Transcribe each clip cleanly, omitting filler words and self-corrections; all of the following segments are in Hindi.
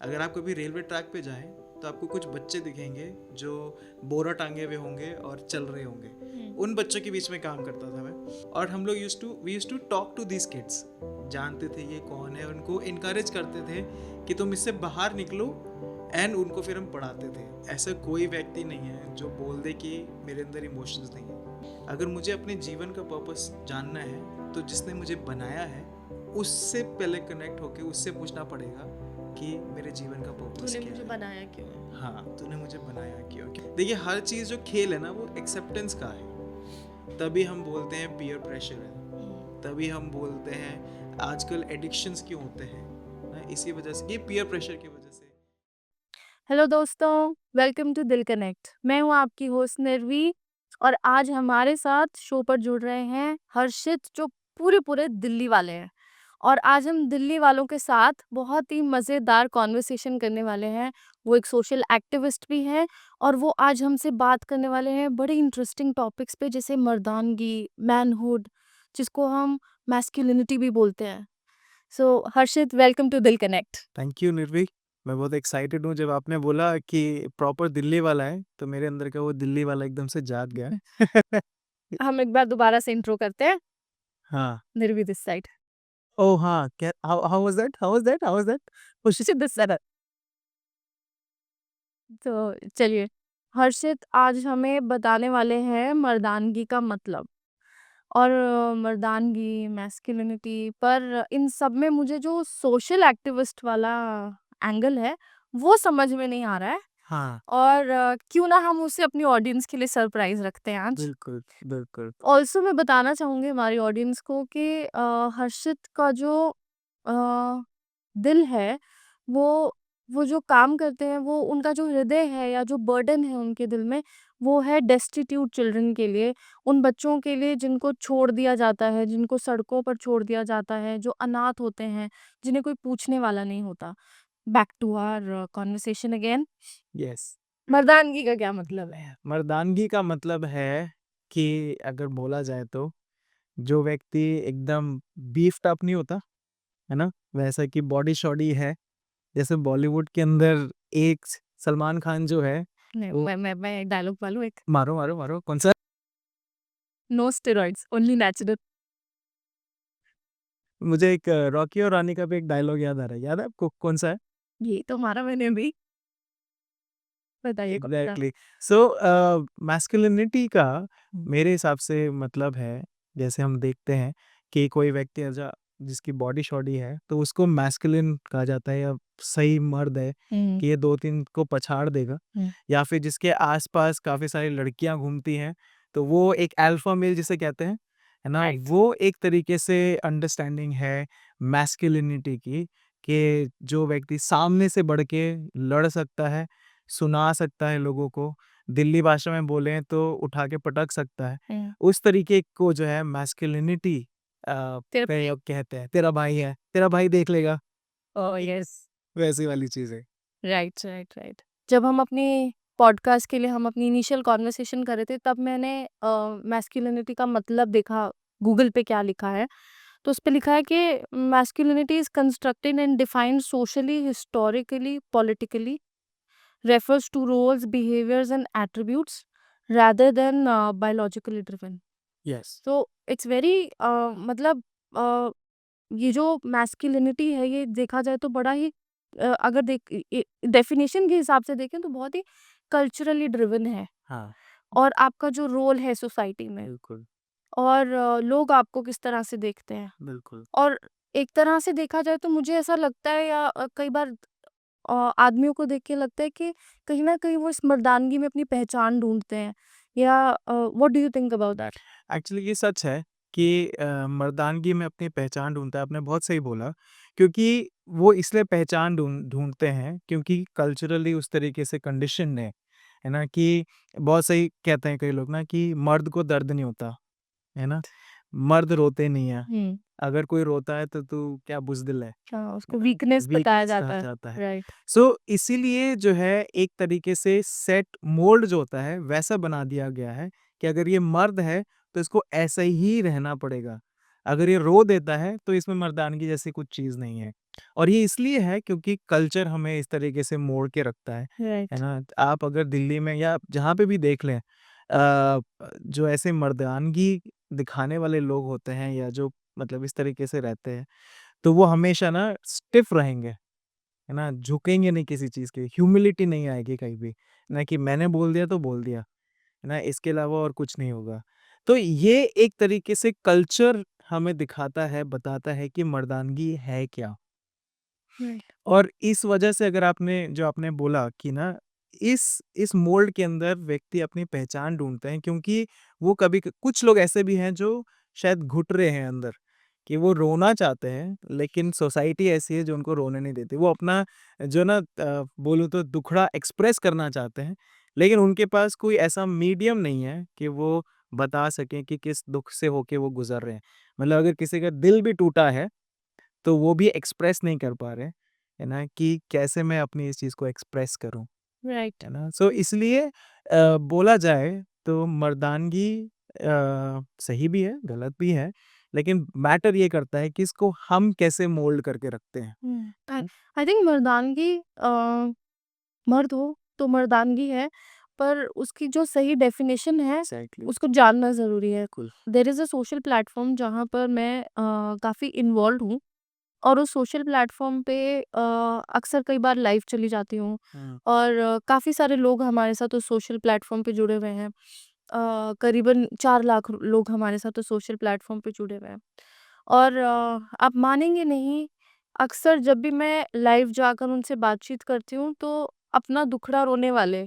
अगर आप कभी रेलवे ट्रैक पे जाएं तो आपको कुछ बच्चे दिखेंगे जो बोरा टांगे हुए होंगे और चल रहे होंगे। उन बच्चों के बीच में काम करता था मैं। और हम लोग use to talk to this kids, जानते थे ये कौन है, उनको इनकरेज करते थे कि तुम इससे बाहर निकलो, एंड उनको फिर हम पढ़ाते थे। ऐसा कोई व्यक्ति नहीं है जो बोल दे कि मेरे अंदर इमोशंस नहीं है। अगर मुझे अपने जीवन का पर्पस जानना है तो जिसने मुझे बनाया है उससे पहले कनेक्ट होके उससे पूछना पड़ेगा कि मेरे जीवन का पर्पस तूने क्या मुझे है। बनाया क्यों है? हाँ, तूने मुझे बनाया क्यों? देखिए, हर चीज़ जो खेल है ना वो एक्सेप्टेंस का है। तभी हम बोलते हैं पीयर प्रेशर है, तभी हम बोलते हैं आजकल एडिक्शंस क्यों होते हैं ना, इसी वजह से, ये पीयर प्रेशर की वजह से। हेलो दोस्तों, वेलकम टू दिल कनेक्ट। मैं हूँ आपकी होस्ट निर्वी और आज हमारे साथ शो पर जुड़ रहे हैं हर्षित, जो पूरे दिल्ली वाले हैं। और आज हम दिल्ली वालों के साथ बहुत ही मज़ेदार कॉन्वर्सेशन करने वाले हैं। वो एक सोशल एक्टिविस्ट भी हैं और वो आज हमसे बात करने वाले हैं बड़े इंटरेस्टिंग टॉपिक्स पे, जैसे मर्दानगी, मैनहुड, जिसको हम मैस्कुलिनिटी भी बोलते हैं। So Harshit, welcome to Dil connect. Thank you Nirvi. मैं बहुत एक्साइटेड हूँ। जब आपने बोला कि प्रॉपर दिल्ली वाला है तो मेरे अंदर का वो दिल्ली वाला एकदम से जाग गया। हम एक बार दोबारा से इंट्रो करते हैं। हाँ। निर्वी दिस साइड। ओह हाँ, क्या, how was that, how was that? Harshit this side. तो चलिए, हर्षित आज हमें बताने वाले हैं मर्दानगी का मतलब। और मर्दानगी, मैस्कुलिनिटी, पर इन सब में मुझे जो सोशल एक्टिविस्ट वाला एंगल है वो समझ में नहीं आ रहा है। हाँ, और क्यों ना हम उसे अपनी ऑडियंस के लिए सरप्राइज रखते हैं आज। बिल्कुल, बिल्कुल। ऑल्सो मैं बताना चाहूँगी हमारी ऑडियंस को कि हर्षित का जो अ, दिल है, वो वो जो काम करते हैं, वो उनका जो हृदय है या जो बर्डन है उनके दिल में, वो है डेस्टिट्यूट चिल्ड्रन के लिए। उन बच्चों के लिए जिनको छोड़ दिया जाता है, जिनको सड़कों पर छोड़ दिया जाता है, जो अनाथ होते हैं, जिन्हें कोई पूछने वाला नहीं होता। Back to our conversation again. Yes. मर्दानगी का क्या मतलब है? मर्दानगी का मतलब है कि अगर बोला जाए तो जो व्यक्ति एकदम बीफ्ड अप नहीं होता, है ना? वैसा कि बॉडी-शॉडी है, जैसे बॉलीवुड के अंदर एक सलमान खान जो है, नहीं, वो मैं एक डायलॉग बोलूँ एक? मारो, मारो, मारो, कौन-सा? No steroids, only natural. मुझे एक रॉकी और रानी का भी एक डायलॉग याद आ रहा है। याद है आपको, कौन-सा है? ये तो मारा मैंने अभी। बताइए कौन-सा? एग्ज़ैक्टली। सो मैस्कुलिनिटी का मेरे हिसाब से मतलब है, जैसे हम देखते हैं कि कोई व्यक्ति ऐसा जिसकी बॉडी-शॉडी है, तो उसको मैस्कुलिन कहा जाता है या सही मर्द है हुँ, कि ये 2-3 को पछाड़ देगा। हुँ, या फिर जिसके आस-पास काफ़ी सारी लड़कियाँ घूमती हैं, तो वो एक अल्फा मेल जिसे कहते हैं, है ना? राइट। वो एक तरीके से अंडरस्टैंडिंग है मैस्कुलिनिटी की, कि जो व्यक्ति सामने से बढ़ के लड़ सकता है, सुना सकता है लोगों को, दिल्ली भाषा में बोलें तो उठा के पटक सकता है। हुँ, उस तरीके को जो है मैस्कुलिनिटी तेरा प्रयोग कहते हैं। तेरा भाई है, तेरा भाई देख लेगा, ओह यस! वैसी वाली चीज़ है। Right, right, right. जब हम अपनी पॉडकास्ट के लिए हम अपनी इनिशियल कन्वर्सेशन कर रहे थे, तब मैंने मैस्कुलिनिटी का मतलब देखा, गूगल पे क्या लिखा है। तो उसपे लिखा है कि masculinity is constructed and defined socially, historically, politically, refers to roles, behaviors and attributes rather than biologically driven. Yes. तो इट्स वेरी मतलब अ, ये जो मैस्कुलिनिटी है, ये देखा जाए तो बड़ा ही अगर डेफिनेशन के हिसाब से देखें तो बहुत ही कल्चरली ड्रिवन है। हाँ, और आपका जो रोल है सोसाइटी में, बिल्कुल, और लोग आपको किस तरह से देखते हैं। बिल्कुल। और एक तरह से देखा जाए तो मुझे ऐसा लगता है, या कई बार आदमियों को देख के लगता है कि कहीं न कहीं वो इस मर्दानगी में अपनी पहचान ढूँढते हैं, या what do you think about that? Actually ये सच है कि मर्दानगी में अपनी पहचान ढूँढता है, आपने बहुत सही बोला, क्योंकि वो इसलिए पहचान ढूँढते हैं क्योंकि कल्चरली उस तरीके से कंडीशन्ड है ना? कि बहुत सही कहते हैं कई लोग ना कि मर्द को दर्द नहीं होता, है ना? मर्द रोते नहीं हैं, हुँ। अगर कोई रोता है तो तू क्या बुज़दिल है हाँ, उसको वीकनेस बताया वीकनेस कहा जाता है। जाता है। राइट। सो इसीलिए जो है एक तरीके से सेट मोल्ड जो होता है वैसा बना दिया गया है कि अगर ये मर्द है तो इसको ऐसा ही रहना पड़ेगा। अगर ये रो देता है तो इसमें मर्दानगी जैसी कुछ चीज़ नहीं है। और ये इसलिए है क्योंकि कल्चर हमें इस तरीके से मोड़ के रखता है राइट। ना? आप अगर दिल्ली में या जहाँ पे भी देख लें जो ऐसे मर्दानगी दिखाने वाले लोग होते हैं या जो मतलब इस तरीके से रहते हैं, तो वो हमेशा ना स्टिफ रहेंगे, है ना? झुकेंगे नहीं किसी चीज़ के, ह्यूमिलिटी नहीं आएगी कहीं भी, ना कि मैंने बोल दिया तो बोल दिया, है ना? इसके अलावा और कुछ नहीं होगा। तो ये एक तरीके से कल्चर हमें दिखाता है, बताता है कि मर्दानगी है क्या? राइट। और इस वजह से अगर आपने जो आपने बोला कि ना इस मोल्ड के अंदर व्यक्ति अपनी पहचान ढूँढते हैं क्योंकि वो कभी क कुछ लोग ऐसे भी हैं जो शायद घुट रहे हैं अंदर, कि वो रोना चाहते हैं, लेकिन सोसाइटी ऐसी है जो उनको रोने नहीं देती। वो अपना जो ना बोलूँ तो दुखड़ा एक्सप्रेस करना चाहते हैं, लेकिन उनके पास कोई ऐसा मीडियम नहीं है कि वो बता सकें कि किस दुःख से होके वो गुज़र रहे हैं। मतलब अगर किसी का दिल भी टूटा है तो वो भी एक्सप्रेस नहीं कर पा रहे, है ना? कि कैसे मैं अपनी इस चीज़ को एक्सप्रेस करूँ, राइट। है ना? सो इसलिए बोला जाए तो मर्दानगी सही भी है, गलत भी है, लेकिन मैटर ये करता है कि इसको हम कैसे मोल्ड करके रखते हैं। आई हुँ, आई थिंक मर्दानगी मर्द हो तो मर्दानगी है, पर उसकी जो सही डेफिनेशन है एग्ज़ैक्टली, उसको जानना ज़रूरी है। बिल्कुल। There is a social platform जहाँ पर मैं काफ़ी इन्वॉल्व्ड हूँ, और उस सोशल प्लेटफ़ॉर्म पे अक्सर कई बार लाइव चली जाती हूँ, हुँ, और काफ़ी सारे लोग हमारे साथ उस सोशल प्लेटफ़ॉर्म पे जुड़े हुए हैं। करीबन 4 लाख लोग हमारे साथ उस सोशल प्लेटफ़ॉर्म पे जुड़े हुए हैं। और आप मानेंगे नहीं, अक्सर जब भी मैं लाइव जाकर उनसे बातचीत करती हूँ, तो अपना दुखड़ा रोने वाले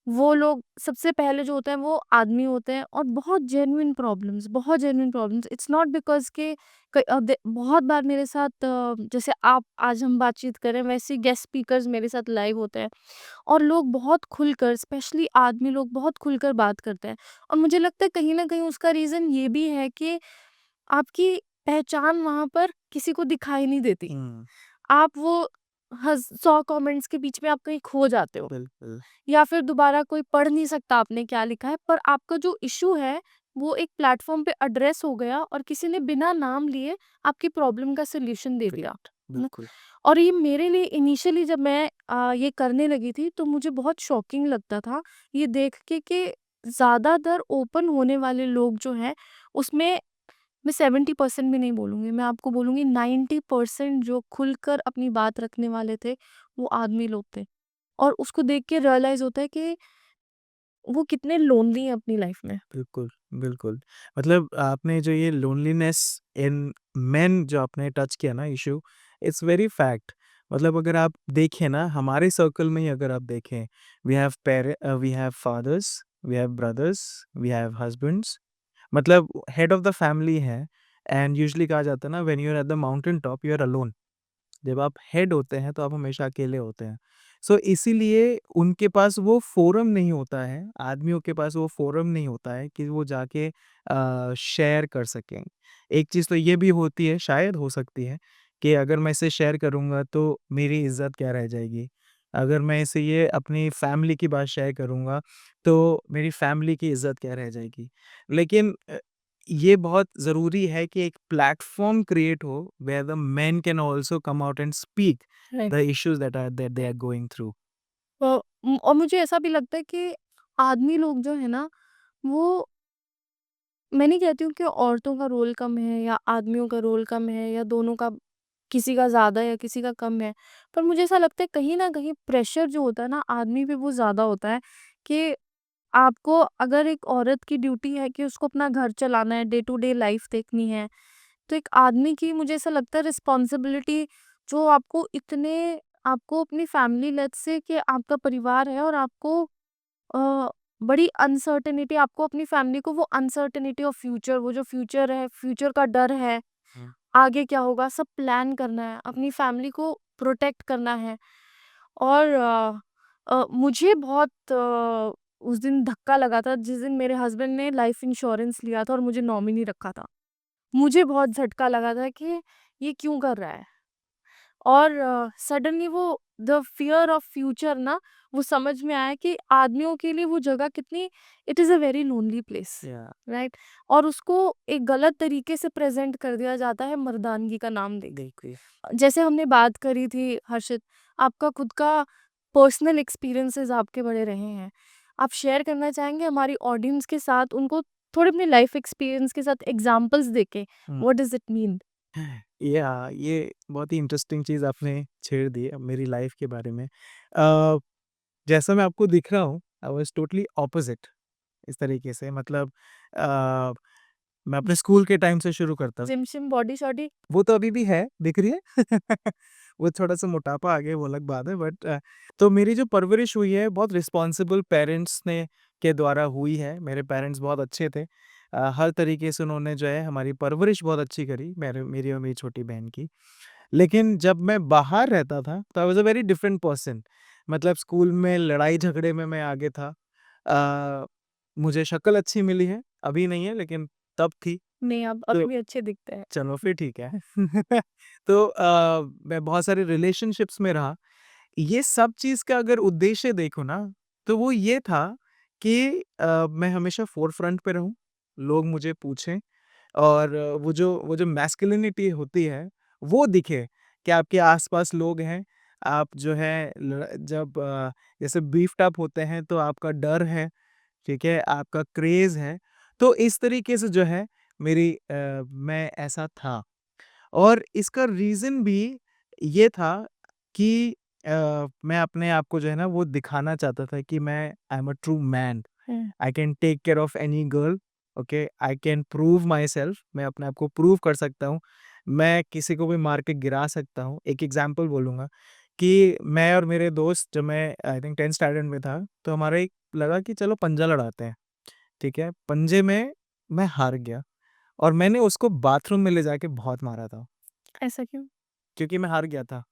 वो लोग सबसे पहले जो होते हैं वो आदमी होते हैं, और बहुत genuine problems. It's not because के बहुत बार मेरे साथ जैसे आप आज हम बातचीत कर रहे हैं, वैसे गेस्ट स्पीकर्स मेरे साथ लाइव होते हैं, और लोग बहुत खुलकर, स्पेशली आदमी लोग बहुत खुलकर बात करते हैं। और मुझे लगता है कहीं न कहीं उसका रीज़न ये भी है कि आपकी पहचान वहाँ पर किसी को दिखाई नहीं देती। हुँ, आप वो 100 कमेंट्स के बीच में आप कहीं खो जाते हो, बिल्कुल, या फिर दोबारा कोई पढ़ नहीं सकता आपने क्या लिखा है, पर आपका जो इश्यू है वो एक प्लेटफ़ॉर्म पे एड्रेस हो गया, और किसी ने बिना नाम लिए आपकी प्रॉब्लम का सॉल्यूशन दे दिया, है ना? बिल्कुल। और ये मेरे लिए इनिशियली जब मैं ये करने लगी थी तो मुझे बहुत शॉकिंग लगता था ये देख के कि ज़्यादातर ओपन होने वाले लोग जो हैं उसमें, मैं 70% भी नहीं बोलूँगी, मैं आपको बोलूँगी 90% जो खुलकर अपनी बात रखने वाले थे, वो आदमी लोग थे। और उसको देख के रियलाइज़ होता है कि वो कितने लोनली हैं अपनी लाइफ़ में। बिल्कुल, बिल्कुल। मतलब आपने जो ये लोनलीनेस इन मेन जो आपने टच किया ना इश्यू, इट्स वेरी फैक्ट। मतलब अगर आप देखें ना हमारे सर्कल में ही अगर आप देखें, we have fathers, we have brothers, we have husbands, मतलब हेड ऑफ द फैमिली है एंड यूजुअली कहा जाता है ना when you are at the mountain top you are alone. जब आप हेड होते हैं तो आप हमेशा अकेले होते हैं। सो इसीलिए उनके पास वो फ़ोरम नहीं होता है, आदमियों के पास वो फ़ोरम नहीं होता है कि वो जाके शेयर कर सकें। एक चीज़ तो ये भी होती है, शायद हो सकती है, कि अगर मैं इसे शेयर करूँगा तो मेरी इज़्ज़त क्या रह जाएगी? अगर मैं इसे ये अपनी फैमिली की बात शेयर करूँगा, तो मेरी फैमिली की इज़्ज़त क्या रह जाएगी? लेकिन ये बहुत ज़रूरी है कि एक प्लेटफ़ॉर्म क्रिएट हो where the men can also come out and speak right. The issues that they are going through. और मुझे ऐसा भी लगता है कि आदमी लोग जो है ना, वो, मैं नहीं कहती हूँ कि औरतों का रोल कम है या आदमियों का रोल कम है, या दोनों का किसी का ज़्यादा या किसी का कम है। पर मुझे ऐसा लगता है कहीं न कहीं प्रेशर जो होता है ना आदमी पे वो ज़्यादा होता है, कि आपको, अगर एक औरत की ड्यूटी है कि उसको अपना घर चलाना है, डे टू डे लाइफ़ देखनी है, तो एक आदमी की मुझे ऐसा लगता है रिस्पॉन्सिबिलिटी जो आपको अपनी फैमिली, लेट्स से कि आपका परिवार है, और आपको अ, बड़ी अनसर्टेनिटी, आपको अपनी फैमिली को वो अनसर्टेनिटी ऑफ फ्यूचर, वो जो फ्यूचर है, फ्यूचर का डर है, हुँ, आगे क्या होगा, सब प्लान करना है, अपनी फैमिली को प्रोटेक्ट करना है। और मुझे बहुत उस दिन धक्का लगा था जिस दिन मेरे हस्बैंड ने लाइफ इंश्योरेंस लिया था और मुझे नॉमिनी रखा था। मुझे बहुत झटका लगा था कि ये क्यों कर रहा है? और सडनली वो द फियर ऑफ फ्यूचर ना, वो समझ में आया कि आदमियों के लिए वो जगह कितनी, it is a very lonely place, या राइट? और उसको एक गलत तरीके से प्रेजेंट कर दिया जाता है मर्दानगी का नाम देके। बिल्कुल। जैसे हमने बात करी थी हर्षित, आपका खुद का पर्सनल एक्सपीरियंसेस आपके बड़े रहे हैं, आप शेयर करना चाहेंगे हमारी ऑडियंस के साथ, उनको थोड़े अपने लाइफ एक्सपीरियंस के साथ एग्जांपल्स देके, hmm. What does it mean? या ये बहुत ही इंटरेस्टिंग चीज़ आपने छेड़ दी अब मेरी लाइफ के बारे में। जैसा मैं आपको दिख रहा हूँ, आई वाज़ टोटली ऑपोज़िट इस तरीके से मतलब अ, मैं अपने स्कूल के टाइम से शुरू करता हूँ। जिम शिम बॉडी शॉडी? वो तो अभी भी है, दिख रही है? वो थोड़ा-सा मोटापा आ गया वो अलग बात है बट तो मेरी जो परवरिश हुई है बहुत रिस्पॉन्सिबल पेरेंट्स ने के द्वारा हुई है। मेरे पेरेंट्स बहुत अच्छे थे। हर तरीके से उन्होंने जो है हमारी परवरिश बहुत अच्छी करी मेरी और मेरी छोटी बहन की। लेकिन जब मैं बाहर रहता था तो I was a very different person. मतलब स्कूल में लड़ाई-झगड़े में मैं आगे था। अ, मुझे शक्ल अच्छी मिली है, अभी नहीं है लेकिन तब थी। नहीं, आप तो अभी भी अच्छे दिखते हैं। चलो फिर ठीक है। तो मैं बहुत सारे रिलेशनशिप्स में रहा। ये सब चीज़ का अगर उद्देश्य देखो ना, तो वो ये था कि मैं हमेशा फ़ोरफ्रंट पे रहूँ, लोग मुझे पूछें और वो जो मैस्कुलिनिटी होती है, वो दिखे कि आपके आस-पास लोग हैं। आप जो है जब जैसे बीफ्ड अप होते हैं तो आपका डर है, ठीक है? आपका क्रेज़ है। तो इस तरीके से जो है मैं ऐसा था। और इसका रीज़न भी ये था कि मैं अपने आप को जो है ना वो दिखाना चाहता था कि मैं I am a true man. हुँ। I can take care of any girl, okay? I can prove myself, मैं अपने आप को प्रूव कर सकता हूँ। मैं किसी को भी मार के गिरा सकता हूँ। एक एग्ज़ाम्पल बोलूँगा कि मैं और मेरे दोस्त जब मैं आई थिंक 10th स्टैंडर्ड में था, तो हमारा एक लगा कि चलो पंजा लड़ाते हैं, ठीक है? पंजे में मैं हार गया और मैंने उसको बाथरूम में ले जाके बहुत मारा था। ऐसा क्यों? क्योंकि मैं हार गया था।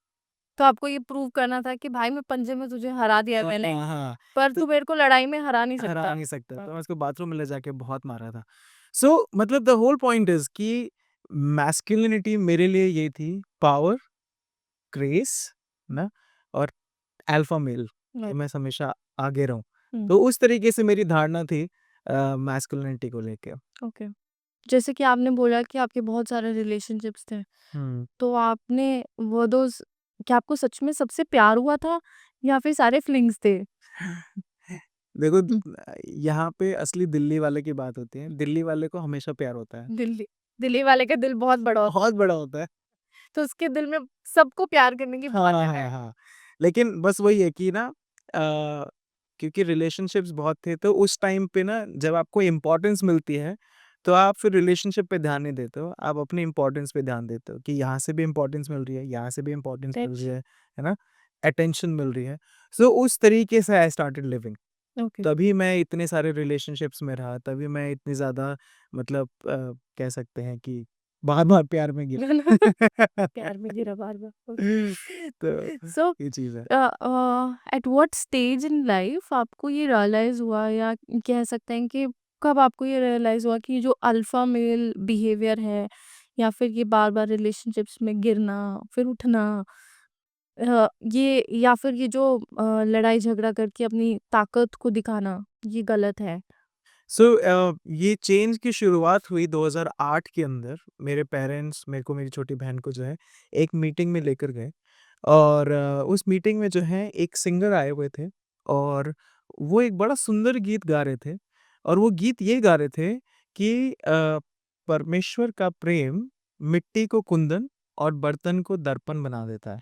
तो आपको ये प्रूव करना था कि भाई मैं पंजे में तुझे हरा दिया मैंने, हाँ, हाँ। पर तो तू मेरे को लड़ाई में हरा नहीं हरा सकता। नहीं सकता, हाँ। तो मैं उसको बाथरूम में ले जाके बहुत मारा था। सो मतलब द होल पॉइंट इज़ कि मैस्कुलिनिटी मेरे लिए ये थी पावर, ग्रेस ना और अल्फा मेल कि राइट। मैं हमेशा आगे रहूँ। हुँ। तो उस तरीके से मेरी धारणा थी मैस्कुलिनिटी को लेके। ओके। जैसे कि आपने बोला कि आपके बहुत सारे रिलेशनशिप्स थे, हुँ। तो आपने वो दोज़, क्या आपको सच में सबसे प्यार हुआ था या फिर सारे फ्लिंग्स थे? देखो हुँ। यहाँ पे असली दिल्ली वाले की बात होती है। दिल्ली वाले को हमेशा प्यार होता है। दिल्ली दिल्ली वाले का दिल बहुत बड़ा होता बहुत बड़ा होता है। है, तो उसके दिल में सबको प्यार करने की हाँ, बहुत हाँ, जगह हाँ, है। हाँ। लेकिन बस वही है कि ना क्योंकि रिलेशनशिप्स बहुत थे तो उस टाइम पे ना जब आपको इम्पोर्टेंस मिलती है, तो आप फिर रिलेशनशिप पे ध्यान नहीं देते हो, आप अपनी इम्पोर्टेंस पे ध्यान देते हो कि यहाँ से भी इम्पोर्टेंस मिल रही है, यहाँ से भी इम्पोर्टेंस मिल रही दैट्स है ना? अटेंशन मिल रही है। सो उस तरीके से आई स्टार्टेड लिविंग। ओके। तभी मैं इतने सारे रिलेशनशिप्स में रहा, तभी मैं इतनी ज़्यादा मतलब कह सकते हैं कि बार-बार प्यार में गिरा। प्यार में गिरा बार-बार। तो सो ये चीज़ है। At what stage in life आपको ये रियलाइज़ हुआ, या कह सकते हैं कि कब आपको ये रियलाइज़ हुआ कि जो अल्फा मेल बिहेवियर है, या फिर ये बार-बार रिलेशनशिप्स में गिरना, फिर उठना, ये या फिर ये जो लड़ाई झगड़ा करके अपनी ताकत को दिखाना, ये गलत है? सो ये चेंज की शुरुआत हुई 2008 के अंदर। मेरे पेरेंट्स मेरे को मेरी छोटी बहन को जो है एक मीटिंग में लेकर गए और उस मीटिंग में जो है एक सिंगर आए हुए थे और वो एक बड़ा सुंदर गीत गा रहे थे और वो गीत ये गा रहे थे कि परमेश्वर का प्रेम मिट्टी को कुंदन और बर्तन को दर्पण बना देता है।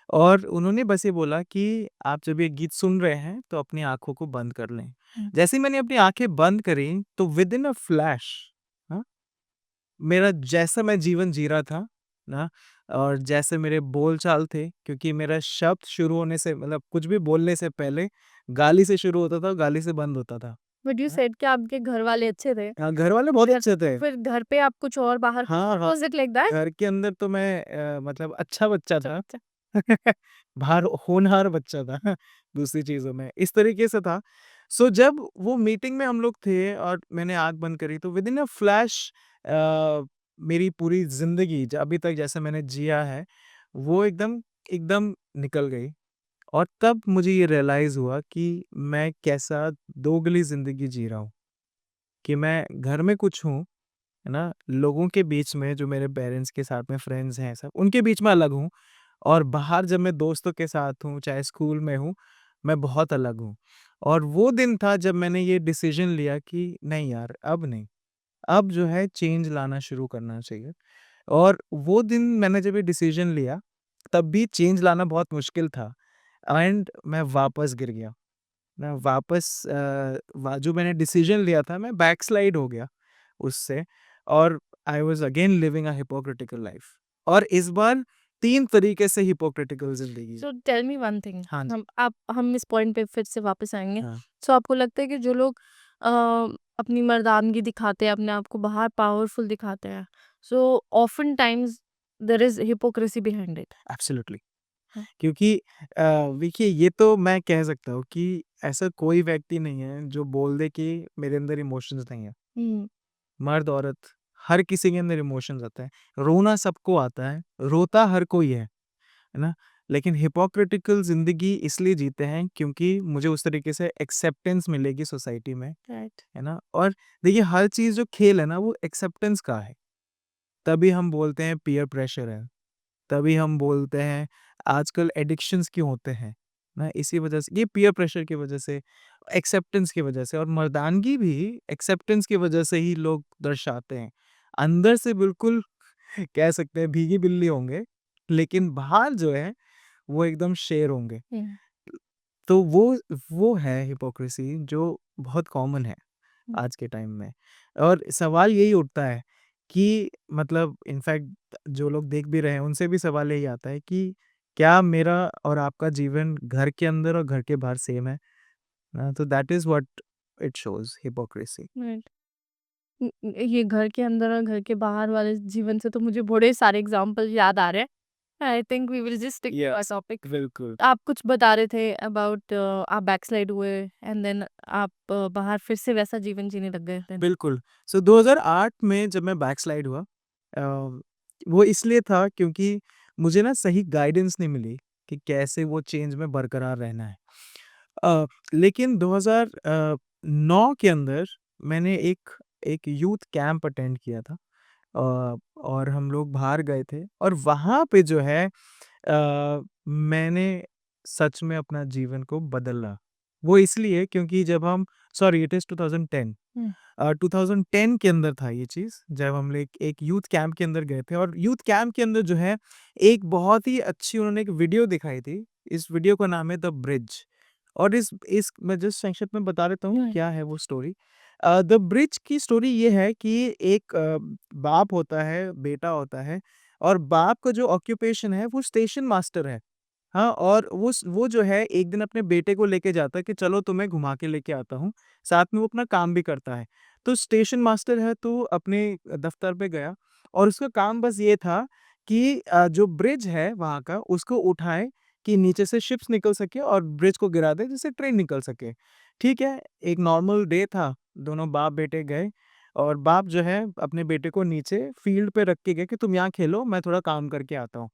और उन्होंने बस ये बोला कि आप जब ये गीत सुन रहे हैं तो अपनी आँखों को बंद कर लें। हुँ। जैसे ही मैंने अपनी आँखें बंद करी तो विदिन अ फ्लैश हाँ, मेरा जैसा मैं जीवन जी रहा था ना और जैसे मेरे बोल-चाल थे क्योंकि मेरा शब्द शुरू होने से मतलब कुछ भी बोलने से पहले गाली से शुरू होता था और गाली से बंद होता था। बट यू हाँ, सेड कि आपके घर वाले अच्छे थे। घर वाले बहुत घर अच्छे थे। फिर घर पे आप कुछ और, बाहर हाँ, हाँ, वाज़ इट लाइक दैट? घर के अंदर तो मैं मतलब अच्छा बच्चा अच्छा था। बच्चा। बाहर होनहार बच्चा था दूसरी चीज़ों में, इस तरीके से था। सो जब वो मीटिंग में हम लोग थे और मैंने आँख बंद करी तो विदिन अ फ्लैश मेरी पूरी ज़िंदगी ज अभी तक जैसे मैंने जिया है, वो एकदम एकदम निकल गई। और तब मुझे ये रियलाइज़ हुआ कि मैं कैसा दोगली ज़िंदगी जी रहा हूँ, कि मैं घर में कुछ हूँ, है ना? लोगों के बीच में जो मेरे पेरेंट्स के साथ में फ्रेंड्स हैं सब, उनके बीच में अलग हूँ और बाहर जब मैं दोस्तों के साथ हूँ, चाहे स्कूल में हूँ, मैं बहुत अलग हूँ। और वो दिन था जब मैंने ये डिसीज़न लिया कि नहीं यार, अब नहीं, अब जो है चेंज लाना शुरू करना चाहिए। और वो दिन मैंने जब ये डिसीज़न लिया, तब भी चेंज लाना बहुत मुश्किल था एंड मैं वापस गिर गया। मैं वापस जो मैंने डिसीज़न लिया था, मैं बैकस्लाइड हो गया उससे और I was again living a hypocritical life और इस बार 3 तरीके से हिपोक्रिटिकल ज़िंदगी। So tell me one thing, हाँ जी। हम इस पॉइंट पे फिर से वापस आएंगे। हाँ। सो आपको लगता है कि जो लोग अ, अपनी मर्दानगी दिखाते हैं, अपने आप को बाहर पावरफुल दिखाते हैं, so often times there is hypocrisy behind it. Absolutely. क्योंकि देखिए ये तो मैं कह सकता हूँ कि ऐसा कोई व्यक्ति नहीं है जो बोल दे कि मेरे अंदर इमोशंस नहीं है। हम्म। मर्द, औरत हर किसी के अंदर इमोशंस आता है। रोना सबको आता है, रोता हर कोई है ना? लेकिन हिपोक्रिटिकल ज़िंदगी इसलिए जीते हैं क्योंकि मुझे उस तरीके से एक्सेप्टेंस मिलेगी सोसाइटी में, राइट। है ना? और देखिए हर चीज़ जो खेल है ना वो एक्सेप्टेंस का है। तभी हम बोलते हैं पीयर प्रेशर है। तभी हम बोलते हैं आजकल एडिक्शंस क्यों होते हैं ना इसी वजह से ये पीयर प्रेशर की वजह से एक्सेप्टेंस की वजह से और मर्दानगी भी एक्सेप्टेंस की वजह से ही लोग दर्शाते हैं अंदर से बिल्कुल कह सकते हैं भीगी बिल्ली होंगे लेकिन बाहर जो है वो एकदम शेर होंगे हम्म। तो वो है हिपोक्रेसी जो बहुत कॉमन है हम्म। आज के टाइम में और सवाल यही उठता है कि मतलब इनफैक्ट जो लोग देख भी रहे हैं उनसे भी सवाल यही आता है कि क्या मेरा और आपका जीवन घर के अंदर और घर के बाहर सेम है ना तो that is what it shows hypocrisy right. ये घर के अंदर और घर के बाहर वाले जीवन से तो मुझे बड़े सारे एग्जांपल याद आ रहे हैं। I think we will just stick to our yes topic. बिल्कुल आप कुछ बता रहे थे अबाउट आप बैकस्लाइड हुए एंड देन आप बाहर फिर से वैसा जीवन जीने लग गए देन। बिल्कुल सो 2008 में जब मैं बैकस्लाइड हुआ वो इसलिए था क्योंकि मुझे ना सही गाइडेंस नहीं मिली कि कैसे वो चेंज में बरकरार रहना है लेकिन 2009 के अंदर मैंने एक एक यूथ कैंप अटेंड किया था और हम लोग बाहर गए थे और वहाँ पे जो है मैंने सच में अपना जीवन को बदला। वो इसलिए क्योंकि जब हम सॉरी इट इज़ 2010 हम्म। 2010 के अंदर था ये चीज़ जब हम लोग एक यूथ कैंप के अंदर गए थे और यूथ कैंप के अंदर जो है एक बहुत ही अच्छी उन्होंने एक वीडियो दिखाई थी। इस वीडियो का नाम है द ब्रिज और इस मैं जस्ट संक्षिप्त में बता देता हूँ राइट। क्या है वो स्टोरी। द ब्रिज की स्टोरी ये है कि एक बाप होता है, बेटा होता है और बाप का जो ऑक्यूपेशन है वो स्टेशन मास्टर है। हाँ, और वो जो है एक दिन अपने बेटे को लेके जाता है कि चलो तुम्हें घुमा के लेके आता हूँ। साथ में वो अपना काम भी करता है। तो स्टेशन मास्टर है तो अपने दफ्तर पे गया और उसका काम बस ये था कि जो ब्रिज है वहाँ का उसको उठाए कि नीचे से शिप्स निकल सके और ब्रिज को गिरा दे जिससे ट्रेन निकल सके। ठीक है, एक नॉर्मल डे था, दोनों बाप-बेटे गए और बाप जो है अपने बेटे को नीचे फील्ड पे रख के गए कि तुम यहाँ खेलो मैं थोड़ा काम करके आता हूँ।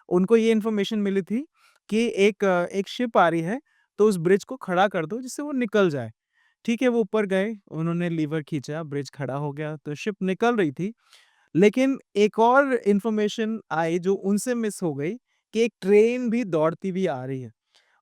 उनको ये इन्फॉर्मेशन मिली थी कि एक शिप आ रही है, तो उस ब्रिज को खड़ा कर दो जिससे वो निकल जाए। ठीक है, वो ऊपर गए, उन्होंने लीवर खींचा, ब्रिज खड़ा हो गया, तो शिप निकल रही थी। लेकिन एक और इन्फॉर्मेशन आई जो उनसे मिस हो गई कि एक ट्रेन भी दौड़ती हुई आ रही है।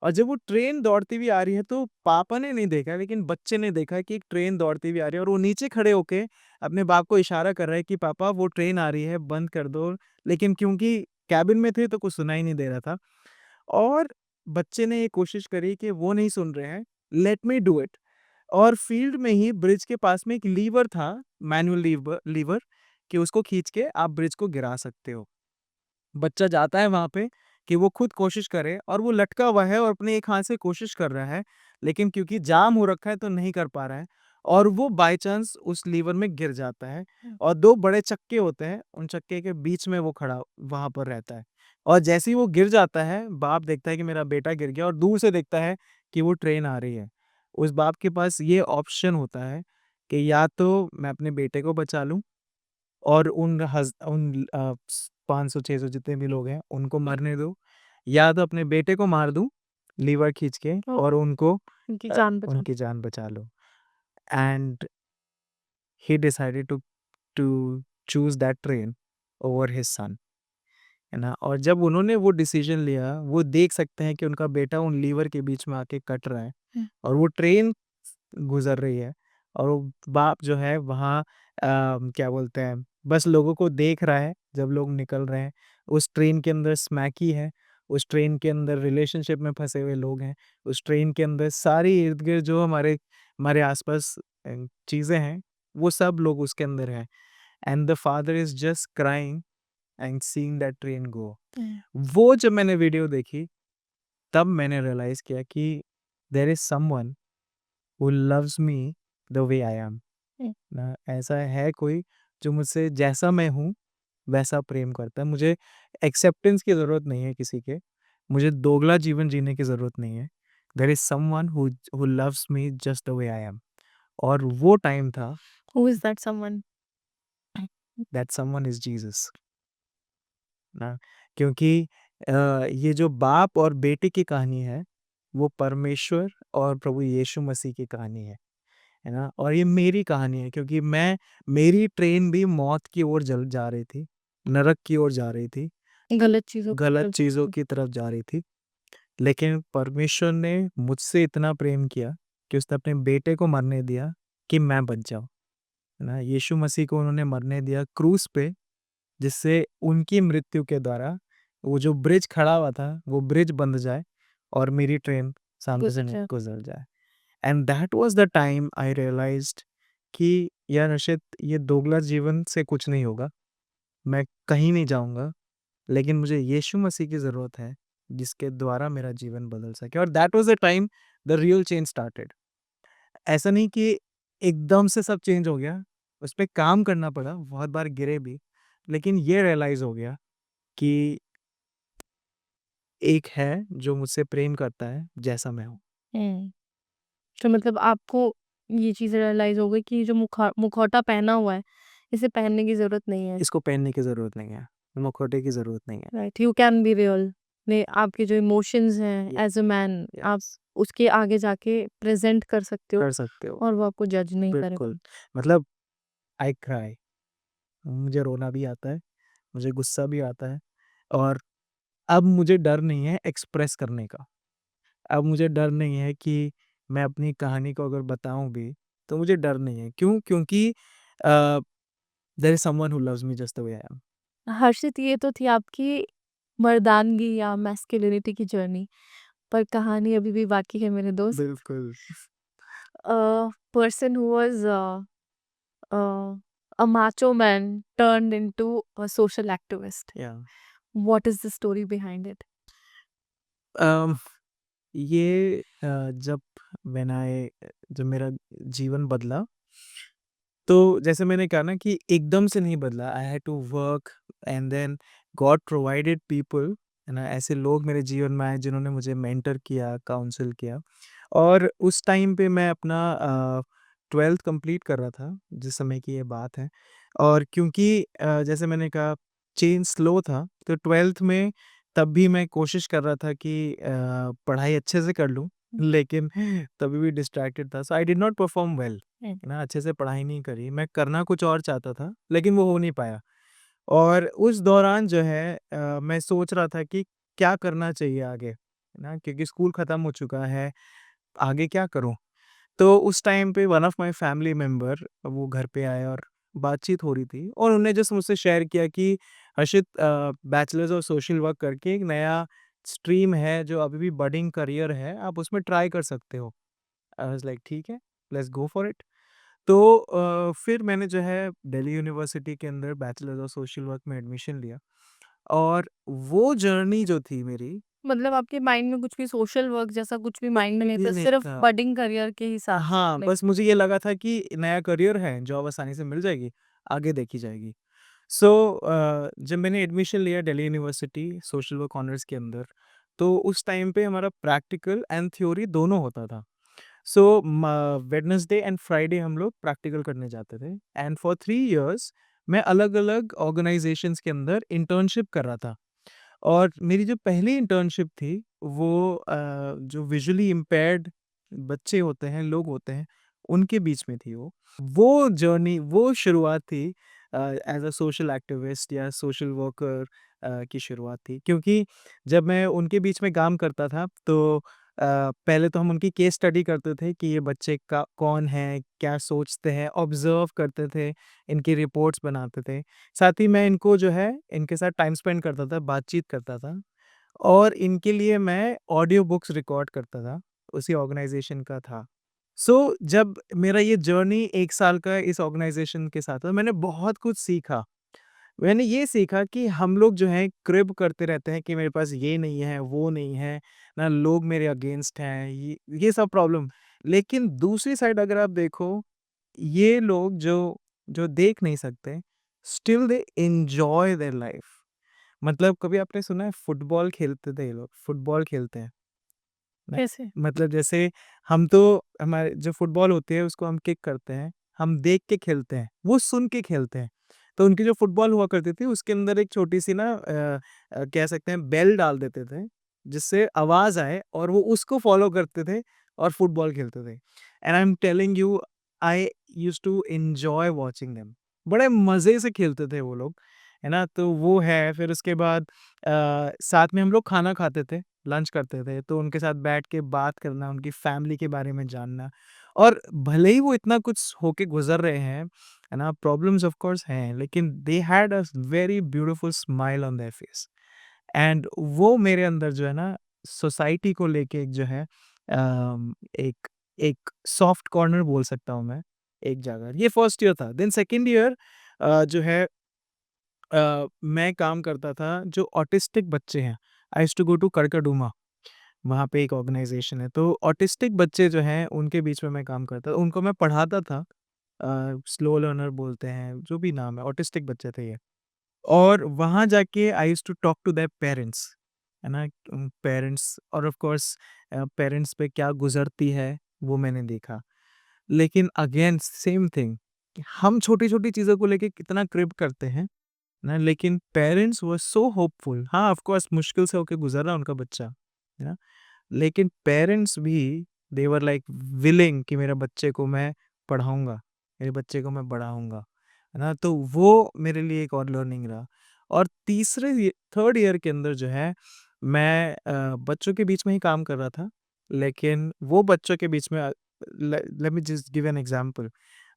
और जब वो ट्रेन दौड़ती हुई आ रही है तो पापा ने नहीं देखा लेकिन बच्चे ने देखा कि एक ट्रेन दौड़ती हुई आ रही है और वो नीचे खड़े होके अपने बाप को इशारा कर रहा है कि पापा वो ट्रेन आ रही है, बंद कर दो। लेकिन क्योंकि केबिन में थे तो कुछ सुनाई नहीं दे रहा था। और बच्चे ने ये कोशिश करी कि वो नहीं सुन रहे हैं, लेट मी डू इट और फील्ड में ही ब्रिज के पास में एक लीवर था, मैनुअल लीवर लीवर कि उसको खींच के आप ब्रिज को गिरा सकते हो। बच्चा जाता है वहाँ पे कि वो खुद कोशिश करे और वो लटका हुआ है और अपने एक हाथ से कोशिश कर रहा है, लेकिन क्योंकि जाम हो रखा है तो नहीं कर पा रहा है और वो बाय चांस उस लीवर में गिर जाता है और 2 बड़े चक्के होते हैं, उन चक्के के बीच में वो खड़ा वहाँ पर रहता है। और जैसे ही वो गिर जाता है, बाप देखता है कि मेरा बेटा गिर गया और दूर से देखता है कि वो ट्रेन आ रही है। उस बाप के पास ये ऑप्शन होता है कि या तो मैं अपने बेटे को बचा लूँ और उन 500-600 जितने भी लोग हैं, उनको मरने दो या तो अपने बेटे को मार दूँ लीवर खींच के ओ, और उनको उनकी जान बचा उनकी जान बचा लो। And he decided to choose that train over his son, है ना? और जब उन्होंने वो डिसीजन लिया, वो देख सकते हैं कि उनका बेटा उन लीवर के बीच में आके कट रहा है और वो ट्रेन गुजर रही है और वो बाप जो है वहाँ क्या बोलते हैं, बस लोगों को देख रहा है जब लोग निकल रहे हैं। उस ट्रेन के अंदर स्मैकी है, उस ट्रेन के अंदर रिलेशनशिप में फंसे हुए लोग हैं, उस ट्रेन के अंदर सारी इर्द गिर्द जो हमारे हमारे आसपास चीज़ें हैं, वो सब लोग उसके अंदर हैं। And the father is just crying and seeing that train गो। वो जब मैंने वीडियो देखी, तब मैंने रियलाइज किया कि there is someone who loves me the way I am, ना ऐसा है कोई जो मुझसे जैसा मैं हूँ वैसा प्रेम करता है। मुझे एक्सेप्टेंस की ज़रूरत नहीं है किसी के, मुझे दोगला जीवन जीने की ज़रूरत नहीं है। There is someone who loves me just the way I am। और वो टाइम था, who is that someone? That someone is Jesus ना, क्योंकि ये जो बाप और बेटे की कहानी है, वो परमेश्वर और प्रभु यीशु मसीह की कहानी है ना? और ये मेरी कहानी है क्योंकि मेरी ट्रेन भी मौत की ओर जल जा रही थी, नरक की ओर जा रही थी, गलत चीजों की गलत तरफ चीज़ों की तरफ जा रही थी। लेकिन परमेश्वर ने मुझसे इतना प्रेम किया कि उसने अपने बेटे को मरने दिया कि मैं बच जाऊँ, है ना? यीशु मसीह को उन्होंने मरने दिया क्रूस पे, जिससे उनकी मृत्यु के द्वारा वो जो ब्रिज खड़ा हुआ था, वो ब्रिज बंध जाए और मेरी ट्रेन सामने से गुजर जाए। गुज़र जाए। And that was the time I realized कि यार हर्षित, ये दोगला जीवन से कुछ नहीं होगा, मैं कहीं नहीं जाऊँगा, लेकिन मुझे यीशु मसीह की ज़रूरत है, जिसके द्वारा मेरा जीवन बदल सके। और that was the time the real change started. ऐसा नहीं कि एकदम से सब चेंज हो गया, उस पे काम करना पड़ा, बहुत बार गिरे भी, लेकिन ये रियलाइज़ हो गया कि एक है जो मुझसे प्रेम करता है जैसा मैं हूँ। हम्म। तो मतलब आपको ये चीज रियलाइज हो गई कि ये जो मुखौटा पहना हुआ है, इसे पहनने की जरूरत नहीं है। इसको पहनने की ज़रूरत नहीं है, मुखौटे की ज़रूरत नहीं है। Right, you can be real. ने आपके जो इमोशंस हैं यस, एज अ मैन, आप यस, उसके आगे जाके प्रेजेंट कर सकते हो कर सकते हो। और वो आपको जज नहीं करेगा। बिल्कुल, मतलब आई क्राई, मुझे रोना भी आता है, मुझे गुस्सा भी आता है और अब मुझे डर नहीं है एक्सप्रेस करने का। अब मुझे डर नहीं है कि मैं अपनी कहानी को अगर बताऊँ भी, तो मुझे डर नहीं है। क्यों? क्योंकि uh, there is someone who loves me just the way I am. Harshit, ये तो थी आपकी मर्दानगी या मैस्कुलिनिटी की जर्नी, पर कहानी अभी भी बाकी है मेरे दोस्त। बिल्कुल। Person who was a macho man turned into a social activist. या What is the story behind it? अम, ये जब जब मेरा जीवन बदला, तो जैसे मैंने कहा ना कि एकदम से नहीं बदला। I had to work and then God provided people, है ना? ऐसे लोग मेरे जीवन में आए जिन्होंने मुझे मेंटर किया, काउंसल किया। और उस टाइम पे मैं अपना 12th कंप्लीट कर रहा था, जिस समय की ये बात है। और क्योंकि जैसे मैंने कहा चेंज स्लो था, तो 12th में तब भी मैं कोशिश कर रहा था कि पढ़ाई अच्छे से कर लूँ, लेकिन तभी भी डिस्ट्रैक्टेड था। So I did not perform well, hmm. ना अच्छे से पढ़ाई नहीं करी। मैं करना कुछ और चाहता था, लेकिन वो हो नहीं पाया। और उस दौरान जो है मैं सोच रहा था कि क्या करना चाहिए आगे, है ना? क्योंकि स्कूल खत्म हो चुका है, आगे क्या करूँ? तो उस टाइम पे one of my family member वो घर पे आए और बातचीत हो रही थी और उन्होंने जस्ट मुझसे शेयर किया कि हर्षित, बैचलर्स ऑफ सोशल वर्क करके एक नया स्ट्रीम है जो अभी भी बडिंग करियर है, आप उसमें ट्राई कर सकते हो। आई वाज़ लाइक ठीक है, लेट्स गो फॉर इट। तो फिर मैंने जो है दिल्ली यूनिवर्सिटी के अंदर बैचलर्स ऑफ सोशल वर्क में एडमिशन लिया और वो जर्नी जो थी मेरी, मतलब आपके माइंड में कुछ भी सोशल वर्क जैसा कुछ भी माइंड में नहीं ये था, नहीं सिर्फ था। बडिंग करियर के हिसाब से हाँ, आपने। बस मुझे ये लगा था कि नया करियर है, जॉब आसानी से मिल जाएगी, आगे देखी जाएगी। सो जब मैंने एडमिशन लिया Delhi university social work honours के अंदर, तो उस टाइम पे हमारा प्रैक्टिकल एंड थ्योरी दोनों होता था। सो वेडनेसडे एंड फ्राइडे हम लोग प्रैक्टिकल करने जाते थे एंड फॉर 3 इयर्स मैं अलग-अलग ऑर्गेनाइजेशंस के अंदर इंटर्नशिप कर रहा था। और मेरी जो पहली इंटर्नशिप थी वो जो विजुअली इम्पेयर्ड बच्चे होते हैं, लोग होते हैं, उनके बीच में थी वो। वो जर्नी, वो शुरुआत थी एज़ अ सोशल एक्टिविस्ट या सोशल वर्कर की शुरुआत थी। क्योंकि जब मैं उनके बीच में काम करता था तो पहले तो हम उनकी केस स्टडी करते थे कि ये बच्चे का कौन है, क्या सोचते हैं, ऑब्ज़र्व करते थे, इनकी रिपोर्ट्स बनाते थे। साथ ही मैं इनको जो है, इनके साथ टाइम स्पेंड करता था, बातचीत करता था और इनके लिए मैं ऑडियो बुक्स रिकॉर्ड करता था, उसी ऑर्गनाइज़ेशन का था। सो जब मेरा ये जर्नी 1 साल का इस ऑर्गनाइज़ेशन के साथ था, मैंने बहुत कुछ सीखा। मैंने ये सीखा कि हम लोग जो हैं क्रिब करते रहते हैं कि मेरे पास ये नहीं है, वो नहीं है, ना लोग मेरे अगेंस्ट हैं, ये सब प्रॉब्लम। लेकिन दूसरी साइड अगर आप देखो, ये लोग जो जो देख नहीं सकते, still they enjoy their life. मतलब कभी आपने सुना है फुटबॉल खेलते थे ये लोग, फुटबॉल खेलते हैं। ना कैसे? मतलब जैसे हम तो हमारे जो फुटबॉल होती है उसको हम किक करते हैं, हम देख के खेलते हैं, वो सुन के खेलते हैं। तो उनकी जो फुटबॉल हुआ करती थी उसके अंदर एक छोटी-सी ना कह सकते हैं बेल डाल देते थे, जिससे आवाज़ आए और वो उसको फ़ॉलो करते थे और फुटबॉल खेलते थे। And I am telling you I used to enjoy watching them. बड़े मज़े से खेलते थे वो लोग, है ना? तो वो है, फिर उसके बाद साथ में हम लोग खाना खाते थे, लंच करते थे, तो उनके साथ बैठ के बात करना, उनकी फैमिली के बारे में जानना और भले ही वो इतना कुछ होके गुज़र रहे हैं, है ना? प्रॉब्लम्स ऑफ कोर्स हैं, लेकिन they had a very beautiful smile on their face and वो मेरे अंदर जो है ना सोसाइटी को लेके एक जो है एक एक सॉफ्ट कॉर्नर बोल सकता हूँ मैं, एक जगह। ये फर्स्ट ईयर था। देन सेकंड ईयर जो है मैं काम करता था जो ऑटिस्टिक बच्चे हैं, I used to go to Karkardooma, वहाँ पे एक ऑर्गेनाइज़ेशन है। तो ऑटिस्टिक बच्चे जो हैं उनके बीच में मैं काम करता उनको मैं पढ़ाता था। स्लो लर्नर बोलते हैं, जो भी नाम है, ऑटिस्टिक बच्चे थे ये। और वहाँ जाके I used to talk to their parents, है ना? पेरेंट्स और ऑफ कोर्स पेरेंट्स पे क्या गुज़रती है, वो मैंने देखा। लेकिन अगेन सेम थिंग, हम छोटी-छोटी चीज़ों को लेके कितना क्रिप करते हैं ना, लेकिन पेरेंट्स वर सो होपफुल। हाँ, ऑफ कोर्स मुश्किल से होके गुज़र रहा है उनका बच्चा, है ना? लेकिन पेरेंट्स भी दे वर लाइक विलिंग कि मेरे बच्चे को मैं पढ़ाऊँगा, मेरे बच्चे को मैं बढ़ाऊँगा, है ना? तो वो मेरे लिए एक और लर्निंग रहा। और तीसरे ये थर्ड ईयर के अंदर जो है मैं बच्चों के बीच में ही काम कर रहा था, लेकिन वो बच्चों के बीच में let me just give an example.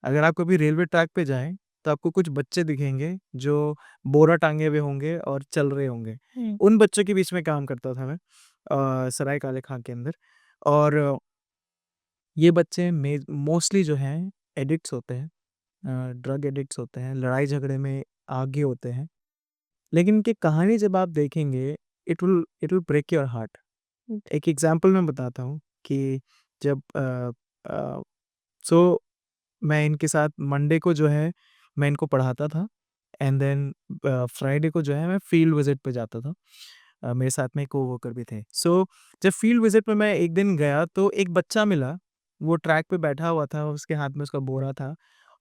अगर आप कभी रेलवे ट्रैक पे जाएँ, तो आपको कुछ बच्चे दिखेंगे जो बोरा टाँगे हुए होंगे और चल रहे होंगे। हुँ। उन बच्चों के बीच में काम करता था मैं सराय काले खां के अंदर और ये बच्चे मोस्टली जो हैं एडिक्ट्स होते हैं, ड्रग एडिक्ट्स होते हैं, लड़ाई झगड़े में आगे होते हैं। लेकिन इनकी कहानी जब आप देखेंगे it will break your heart. Hmm. एक एग्जांपल मैं बताता हूँ कि जब अ, सो मैं इनके साथ मंडे को जो है मैं इनको पढ़ाता था एंड देन फ्राइडे को जो है मैं फील्ड विजिट पे जाता था। मेरे साथ में कोवर्कर भी थे। सो जब फील्ड विजिट पे मैं एक दिन गया तो एक बच्चा मिला, वो ट्रैक पे बैठा हुआ था, उसके हाथ में उसका बोरा था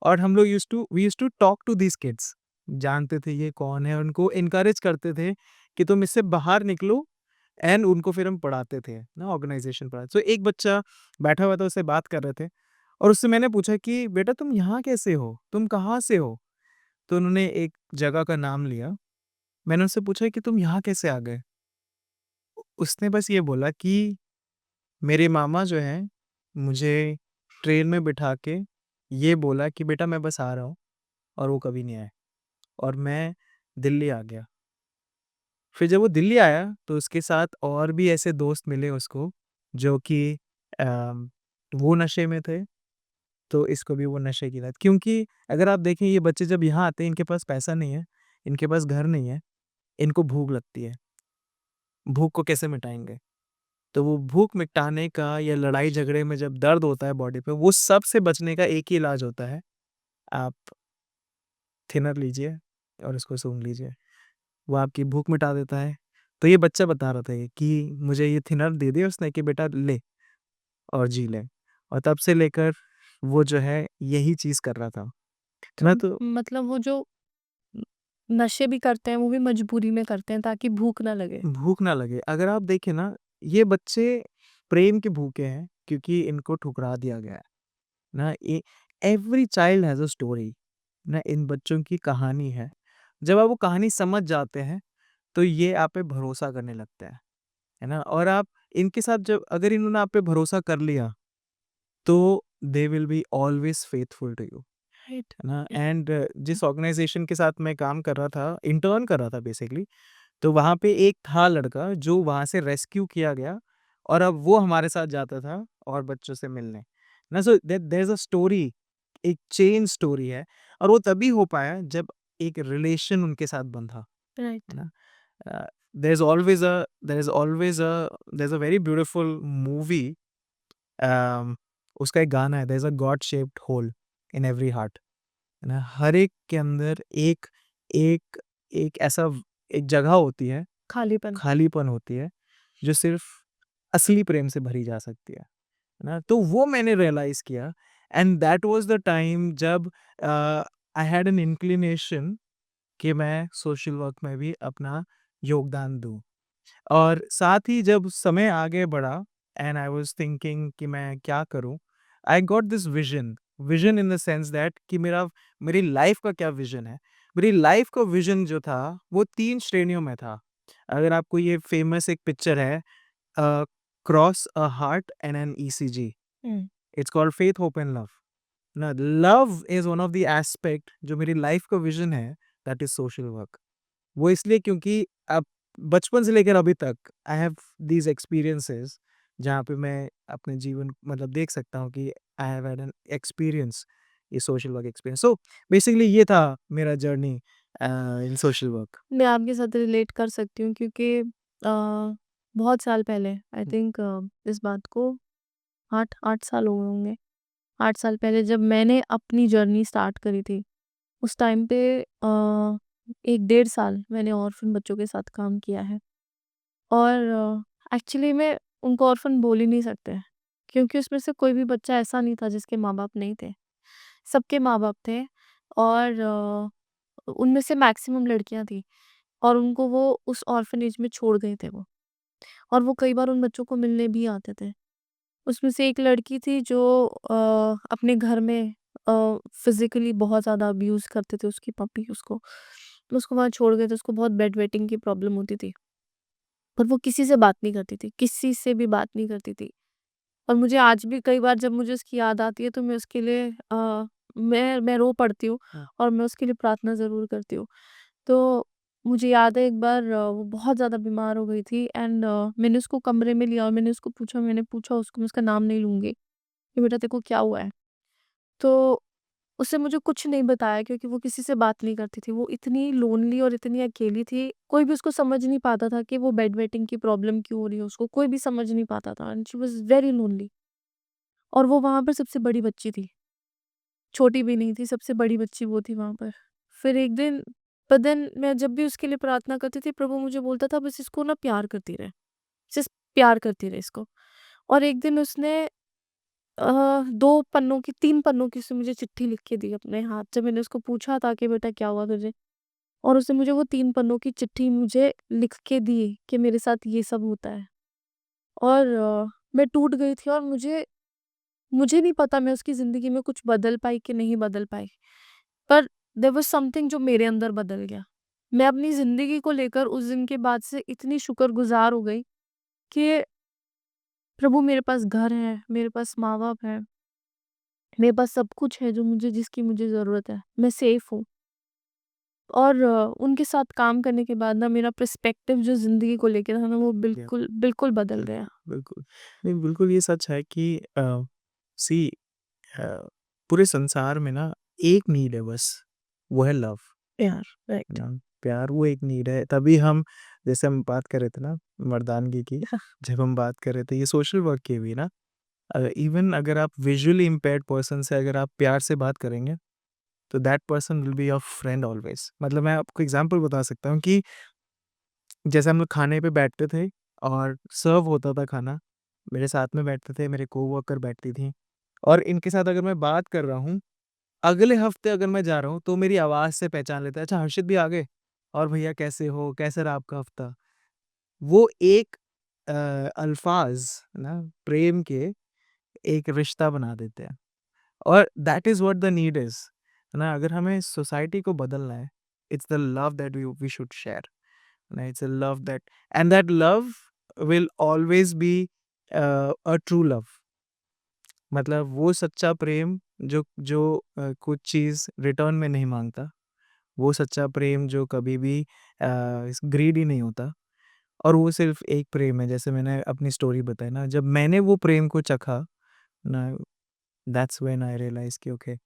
और हम लोग we used to talk to these kids, जानते थे ये कौन है, उनको एनकरेज करते थे कि तुम इससे बाहर निकलो एंड उनको फिर हम पढ़ाते थे ना, ऑर्गेनाइज़ेशन पढ़ाते। सो एक बच्चा बैठा हुआ था, उससे बात कर रहे थे और उससे मैंने पूछा कि बेटा तुम यहाँ कैसे हो? तुम कहाँ से हो? तो उन्होंने एक जगह का नाम लिया। मैंने उससे पूछा कि तुम यहाँ कैसे आ गए? उसने बस ये बोला कि मेरे मामा जो हैं, मुझे ट्रेन में बिठा के ये बोला कि बेटा मैं बस आ रहा हूँ और वो कभी नहीं आए और मैं दिल्ली आ गया। फिर जब वो दिल्ली आया तो उसके साथ और भी ऐसे दोस्त मिले उसको जो कि अ, वो नशे में थे, तो इसको भी वो नशे की लत, क्योंकि अगर आप देखें ये बच्चे जब यहाँ आते हैं इनके पास पैसा नहीं है, इनके पास घर नहीं है, इनको भूख लगती है। भूख को कैसे मिटाएँगे? तो वो भूख मिटाने का या लड़ाई झगड़े में जब दर्द होता है बॉडी पे, वो सब से बचने का एक ही इलाज होता है, आप थिनर लीजिए और उसको सूंघ लीजिए, वो आपकी भूख मिटा देता है। तो ये बच्चा बता रहा था ये कि मुझे ये थिनर दे दिया उसने कि बेटा ले और जी ले, और तब से लेकर वो जो है यही चीज़ कर रहा था। तो ना तो मतलब वो जो नशे भी करते हैं, वो भी मजबूरी में करते हैं ताकि भूख ना लगे। भूख ना लगे। अगर आप देखें ना, ये बच्चे प्रेम के भूखे हैं क्योंकि इनको ठुकरा दिया गया है ना। Every child has a story ना, इन बच्चों की कहानी है। जब आप वो कहानी समझ जाते हैं तो ये आप पे भरोसा करने लगते हैं, है ना? और आप इनके साथ जब अगर इन्होंने आप पे भरोसा कर लिया तो they will be always faithful to you, right. है ना? एंड जिस ऑर्गेनाइजेशन के साथ मैं काम कर रहा था, इंटर्न कर रहा था बेसिकली, तो वहाँ पे एक था लड़का जो वहाँ से रेस्क्यू किया गया और अब वो हमारे साथ जाता था और बच्चों से मिलने ना। So there is a story, एक चेन स्टोरी है। और वो तभी हो पाया जब एक रिलेशन उनके साथ बंधा, राइट। है ना? There's a very beautiful movie. um, उसका एक गाना है, there's a God shaped hole in every heart, है ना? हर एक के अंदर एक एक एक ऐसा एक जगह होती है, खालीपन। खालीपन होती है जो सिर्फ असली प्रेम से भरी जा सकती है ना? तो वो मैंने रियलाइज किया। And that was the time जब आई हैड एन इंक्लिनेशन कि मैं सोशल वर्क में भी अपना योगदान दूं। और साथ ही जब समय आगे बढ़ा एंड आई वाज थिंकिंग कि मैं क्या करूं, I got this vision. Vision in the sense that कि मेरी लाइफ का क्या विजन है। मेरी लाइफ का विजन जो था वो 3 श्रेणियों में था। अगर आपको ये फेमस एक पिक्चर है, cross a heart and an ECG, hmm. It's called faith hope and love ना। Love is one of the aspect जो मेरी लाइफ का विजन है, दैट इज सोशल वर्क। वो इसलिए क्योंकि अब बचपन से लेकर अभी तक आई हैव दीज एक्सपीरियंसेस जहाँ पे मैं अपने जीवन मतलब देख सकता हूँ कि I have had an experience, ये social work experience. So basically ये था मेरा जर्नी इन सोशल वर्क। मैं आपके साथ रिलेट कर सकती हूँ क्योंकि बहुत साल पहले आई थिंक इस बात को 8 साल हो गए होंगे। 8 साल पहले जब मैंने अपनी जर्नी स्टार्ट करी थी, उस टाइम पे 1 डेढ़ साल मैंने ऑर्फ़न बच्चों के साथ काम किया है। और एक्चुअली में उनको ऑर्फ़न बोल ही नहीं सकते, क्योंकि उसमें से कोई भी बच्चा ऐसा नहीं था जिसके माँ-बाप नहीं थे। सबके माँ-बाप थे और उनमें से मैक्सिमम लड़कियाँ थी और उनको वो उस ऑर्फ़नेज में छोड़ गए थे वो। और वो कई बार उन बच्चों को मिलने भी आते थे। उसमें से एक लड़की थी जो अपने घर में फ़िज़िकली बहुत ज़्यादा अब्यूज़ करते थे उसकी पपी उसको। तो उसको वहाँ छोड़ गए थे, उसको बहुत बेड वेटिंग की प्रॉब्लम होती थी। पर वो किसी से बात नहीं करती थी, किसी से भी बात नहीं करती थी। और मुझे आज भी कई बार जब मुझे उसकी याद आती है तो मैं उसके लिए मैं रो पड़ती हूँ हाँ। और मैं उसके लिए प्रार्थना ज़रूर करती हूँ। तो मुझे याद है एक बार वो बहुत ज़्यादा बीमार हो गई थी एंड मैंने उसको कमरे में लिया और मैंने पूछा उसको, मैं उसका नाम नहीं लूँगी, कि बेटा तेरे को क्या हुआ है? तो उसने मुझे कुछ नहीं बताया क्योंकि वो किसी से बात नहीं करती थी। वो इतनी लोनली और इतनी अकेली थी, कोई भी उसको समझ नहीं पाता था कि वो बेड वेटिंग की प्रॉब्लम क्यों हो रही है उसको, कोई भी समझ नहीं पाता था and she was very lonely. और वो वहाँ पर सबसे बड़ी बच्ची थी, छोटी भी नहीं थी, सबसे बड़ी बच्ची वो थी वहाँ पर। फिर एक दिन पर देन मैं जब भी उसके लिए प्रार्थना करती थी, प्रभु मुझे बोलता था बस इसको ना प्यार करती रहे, सिर्फ प्यार करती रहे इसको। और एक दिन उसने 2 पन्नों की 3 पन्नों की उसने मुझे चिट्ठी लिख के दी अपने हाथ, जब मैंने उसको पूछा था कि बेटा क्या हुआ तुझे? और उसने मुझे वो 3 पन्नों की चिट्ठी मुझे लिख के दी कि मेरे साथ ये सब होता है। और मैं टूट गई थी और मुझे मुझे नहीं पता मैं उसकी ज़िंदगी में कुछ बदल पाई कि नहीं बदल पाई। पर देयर वाज़ समथिंग जो मेरे अंदर बदल गया। मैं अपनी ज़िंदगी को लेकर उस दिन के बाद से इतनी शुक्रगुज़ार हो गई कि प्रभु मेरे पास घर है, मेरे पास माँ-बाप हैं, मेरे पास सब कुछ है जो जिसकी मुझे ज़रूरत है। मैं सेफ हूँ। और उनके साथ काम करने के बाद ना मेरा पर्सपेक्टिव जो ज़िंदगी को लेके था ना वो या बिल्कुल, बिल्कुल बदल बिल्कुल, गया। बिल्कुल। नहीं, बिल्कुल ये सच है कि सी अ, पूरे संसार में ना एक नीड है बस, वो है लव। प्यार, राइट। ना, प्यार वो एक नीड है। तभी हम जैसे हम बात कर रहे थे ना मर्दानगी की, जब हम बात कर रहे थे ये सोशल वर्क की भी ना, इवन अगर आप विजुअली इम्पेयर्ड पर्सन से अगर आप प्यार से बात करेंगे तो that person will be your friend always. मतलब मैं आपको एग्जांपल बता सकता हूँ कि जैसे हम लोग खाने पे बैठते थे और सर्व होता था खाना, मेरे साथ में बैठते थे, मेरे कोवर्कर बैठती थी और इनके साथ अगर मैं बात कर रहा हूँ, अगले हफ्ते अगर मैं जा रहा हूँ तो मेरी आवाज़ से पहचान लेता है, अच्छा हर्षित भी आ गए, और भैया कैसे हो, कैसा रहा आपका हफ्ता? वो एक अल्फाज ना प्रेम के एक रिश्ता बना देते हैं। और that is what the need is, है ना? अगर हमें सोसाइटी को बदलना है, it's the love that we should share, ना? It's a love that, and that love will always be a true love. मतलब वो सच्चा प्रेम जो जो कुछ चीज़ रिटर्न में नहीं मांगता, वो सच्चा प्रेम जो कभी भी ग्रीडी नहीं होता। और वो सिर्फ एक प्रेम है, जैसे मैंने अपनी स्टोरी बताई ना, जब मैंने वो प्रेम को चखा ना, दैट्स व्हेन आई रियलाइज कि okay,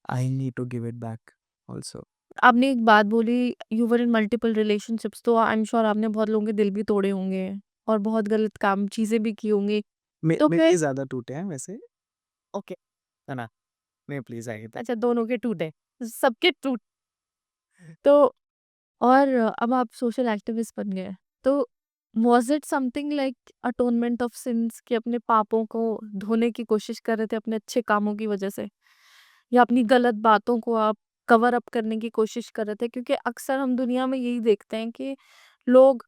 I need to give it back also. आपने एक बात बोली, you were in multiple relationships, तो आई एम श्योर आपने बहुत लोगों के दिल भी तोड़े होंगे और बहुत गलत काम चीजें भी की होंगी। तो मेरे फिर ज़्यादा टूटे हैं वैसे, ओके, है ना? नहीं प्लीज़ आई दैट। अच्छा दोनों के टूटे, सबके टूट। तो और अब आप सोशल एक्टिविस्ट बन गए, तो was it something like atonement of since कि अपने पापों को धोने की कोशिश कर रहे थे अपने अच्छे कामों की वजह से, या अपनी गलत बातों को आप कवर अप करने की कोशिश कर रहे थे? क्योंकि अक्सर हम दुनिया में यही देखते हैं कि लोग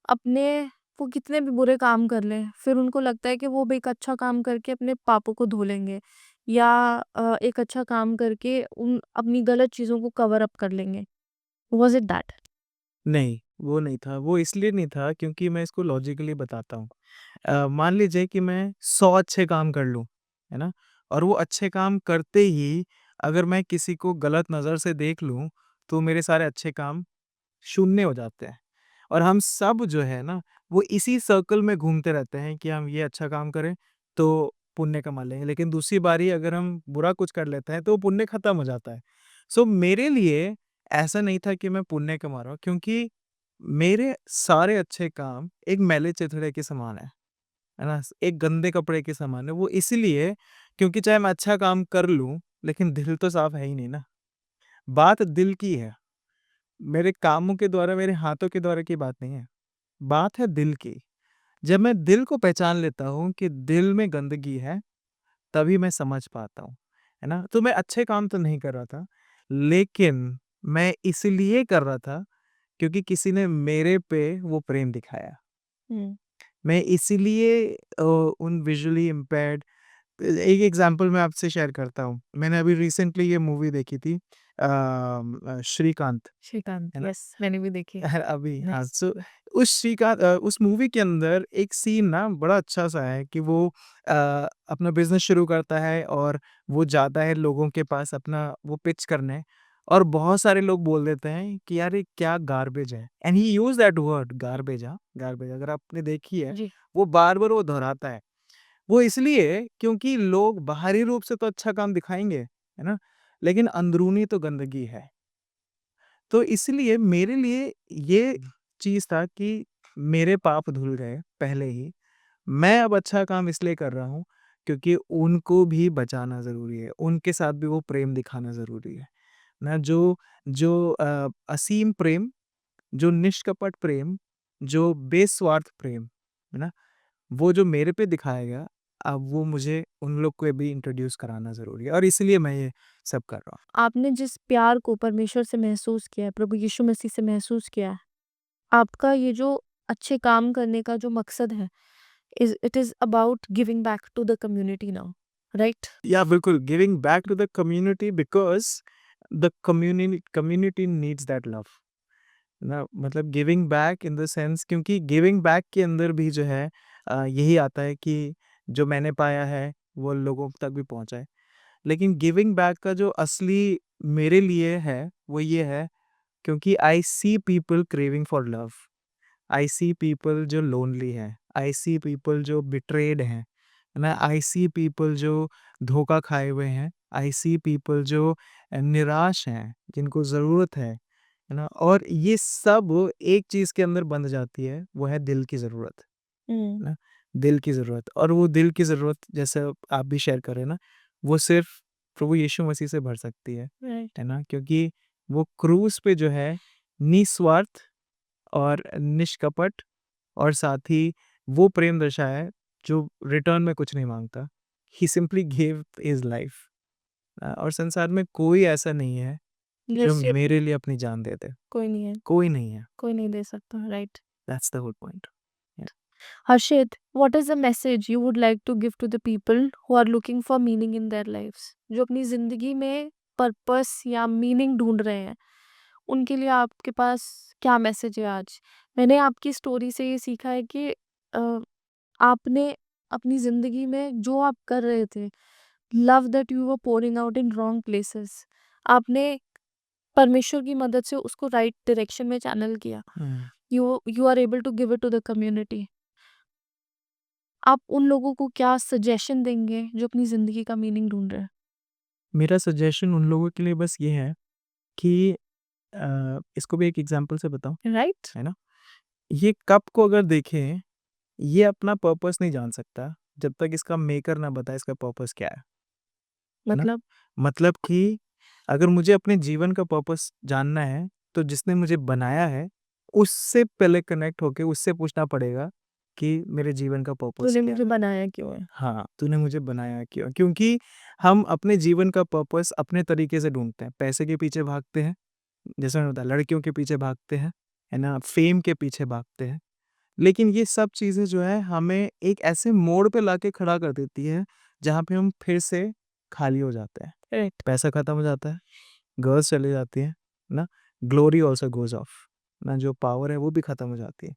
अपने वो कितने भी बुरे काम कर लें, फिर उनको लगता है कि वो भी एक अच्छा काम करके अपने पापों को धो लेंगे, या एक अच्छा काम करके उन अपनी गलत चीज़ों को कवर अप कर लेंगे। Was it that? नहीं, वो नहीं था। वो इसलिए नहीं था क्योंकि मैं इसको लॉजिकली बताता हूँ। मान लीजिए कि मैं 100 अच्छे काम कर लूँ, है ना? और वो अच्छे काम करते ही अगर मैं किसी को गलत नज़र से देख लूँ, तो मेरे सारे अच्छे काम शून्य हो जाते हैं। और हम सब जो है ना, वो इसी सर्कल में घूमते रहते हैं कि हम ये अच्छा काम करें, तो पुण्य कमा लेंगे। लेकिन दूसरी बारी अगर हम बुरा कुछ कर लेते हैं, तो वो पुण्य खत्म हो जाता है। सो मेरे लिए ऐसा नहीं था कि मैं पुण्य कमा रहा हूँ, क्योंकि मेरे सारे अच्छे काम एक मैले चिथड़े के समान है ना? एक गंदे कपड़े के समान है। वो इसीलिए क्योंकि चाहे मैं अच्छा काम कर लूँ, लेकिन दिल तो साफ है ही नहीं ना। बात दिल की है। मेरे कामों के द्वारा, मेरे हाथों के द्वारा की बात नहीं है। बात है दिल की। जब मैं दिल को पहचान लेता हूँ कि दिल में गंदगी है, तभी मैं समझ पाता हूँ, है ना? तो मैं अच्छे काम तो नहीं कर रहा था, लेकिन मैं इसलिए कर रहा था क्योंकि किसी ने मेरे पे वो प्रेम दिखाया। हुँ। मैं इसीलिए उन विजुअली इम्पेयर्ड, एक एग्ज़ाम्पल मैं आपसे शेयर करता हूँ। मैंने अभी रिसेंटली ये मूवी देखी थी, श्रीकांत, श्रीकांत, है ना? यस मैंने भी देखी। अभी हाँ, नाइस। सो उस मूवी के अंदर एक सीन ना बड़ा अच्छा-सा है कि वो अपना बिज़नेस शुरू करता है और वो जाता है लोगों के पास अपना वो पिच करने, और बहुत सारे लोग बोल देते हैं कि यार ये क्या गार्बेज है, and he used that word garbage, हाँ, गार्बेज अगर आपने देखी है, जी। वो बार-बार वो दोहराता है। वो इसलिए क्योंकि लोग बाहरी रूप से तो अच्छा काम दिखाएँगे, है ना? लेकिन अंदरूनी तो गंदगी है। तो इसलिए मेरे लिए ये चीज़ था कि मेरे पाप धुल गए पहले ही। मैं अब अच्छा काम इसलिए कर रहा हूँ क्योंकि उनको भी बचाना ज़रूरी है। उनके साथ भी वो प्रेम दिखाना ज़रूरी है। ना जो जो असीम प्रेम, जो निष्कपट प्रेम, जो बेस्वार्थ प्रेम, है ना? वो जो मेरे पे दिखाया गया, अब वो मुझे उन लोग को भी इंट्रोड्यूस कराना ज़रूरी है, और इसलिए मैं ये सब कर रहा हूँ। आपने जिस प्यार को परमेश्वर से महसूस किया है, प्रभु यीशु मसीह से महसूस किया है, आपका ये जो अच्छे काम करने का जो मकसद है, it is about giving back to the community now, right? Yeah बिल्कुल, giving back to the community because the community needs that love, ना? मतलब giving back in the sense, क्योंकि गिविंग बैक के अंदर भी जो है यही आता है कि जो मैंने पाया है वो लोगों तक भी पहुंचाए। लेकिन गिविंग बैक का जो असली मेरे लिए है वो ये है, क्योंकि I see people craving for love, I see people जो लोनली हैं, आई सी पीपल जो बिट्रेड हैं, है ना? आई सी पीपल जो धोखा खाए हुए हैं, आई सी पीपल जो निराश हैं, जिनको ज़रूरत है ना? और ये सब एक चीज़ के अंदर बंध जाती है, वो है दिल की ज़रूरत, हुँ, है ना? दिल की ज़रूरत, और वो दिल की ज़रूरत जैसे आप भी शेयर कर रहे हैं ना, वो सिर्फ़ प्रभु यीशु मसीह से भर सकती राइट। है ना? क्योंकि वो क्रूस पे जो है निस्वार्थ और निष्कपट, और साथ ही वो प्रेम दर्शाया है जो रिटर्न में कुछ नहीं माँगता। ही सिंपली गिव हिज़ लाइफ़। और संसार में कोई ऐसा नहीं है जो Yes, मेरे लिए अपनी जान दे दे। कोई नहीं है, कोई नहीं है। कोई नहीं दे सकता, right? That's the whole point. Harshit, what is the message you would like to give to the people who are looking for meaning in their lives? जो अपनी जिंदगी में पर्पस या मीनिंग ढूंढ रहे हैं, उनके लिए आपके पास क्या मैसेज है आज? मैंने आपकी स्टोरी से ये सीखा है कि आपने अपनी जिंदगी में जो आप कर रहे थे, love that you were pouring out in wrong places, आपने परमेश्वर की मदद से उसको राइट डायरेक्शन में चैनल किया. You are able to give it to the community. आप उन लोगों को क्या सजेशन देंगे जो अपनी ज़िंदगी का मीनिंग ढूँढ रहे हैं? मेरा सजेशन उन लोगों के लिए बस ये है कि इसको भी एक एग्जांपल से बताऊं, राइट? है ना? ये कप को अगर देखें, ये अपना पर्पस नहीं जान सकता जब तक इसका मेकर ना बताए इसका पर्पस क्या है ना? मतलब मतलब कि अगर मुझे अपने जीवन का पर्पस जानना है, तो जिसने मुझे बनाया है, उससे पहले कनेक्ट होके उससे पूछना पड़ेगा कि मेरे जीवन का पर्पस तूने क्या मुझे है? बनाया क्यों है? हाँ, तूने मुझे बनाया क्यों? क्योंकि हम अपने जीवन का पर्पस अपने तरीके से ढूँढते हैं। पैसे के पीछे भागते हैं, जैसे मैंने बताया लड़कियों के पीछे भागते हैं, है ना? फेम के पीछे भागते हैं। लेकिन ये सब चीज़ें जो है हमें एक ऐसे मोड़ पे लाके खड़ा कर देती है, जहाँ पे हम फिर से खाली हो जाते हैं। राइट. पैसा खत्म हो जाता है, गर्ल्स चली जाती हैं, ना? ग्लोरी ऑल्सो गोज़ ऑफ, ना? जो पावर है वो भी खत्म हो जाती है।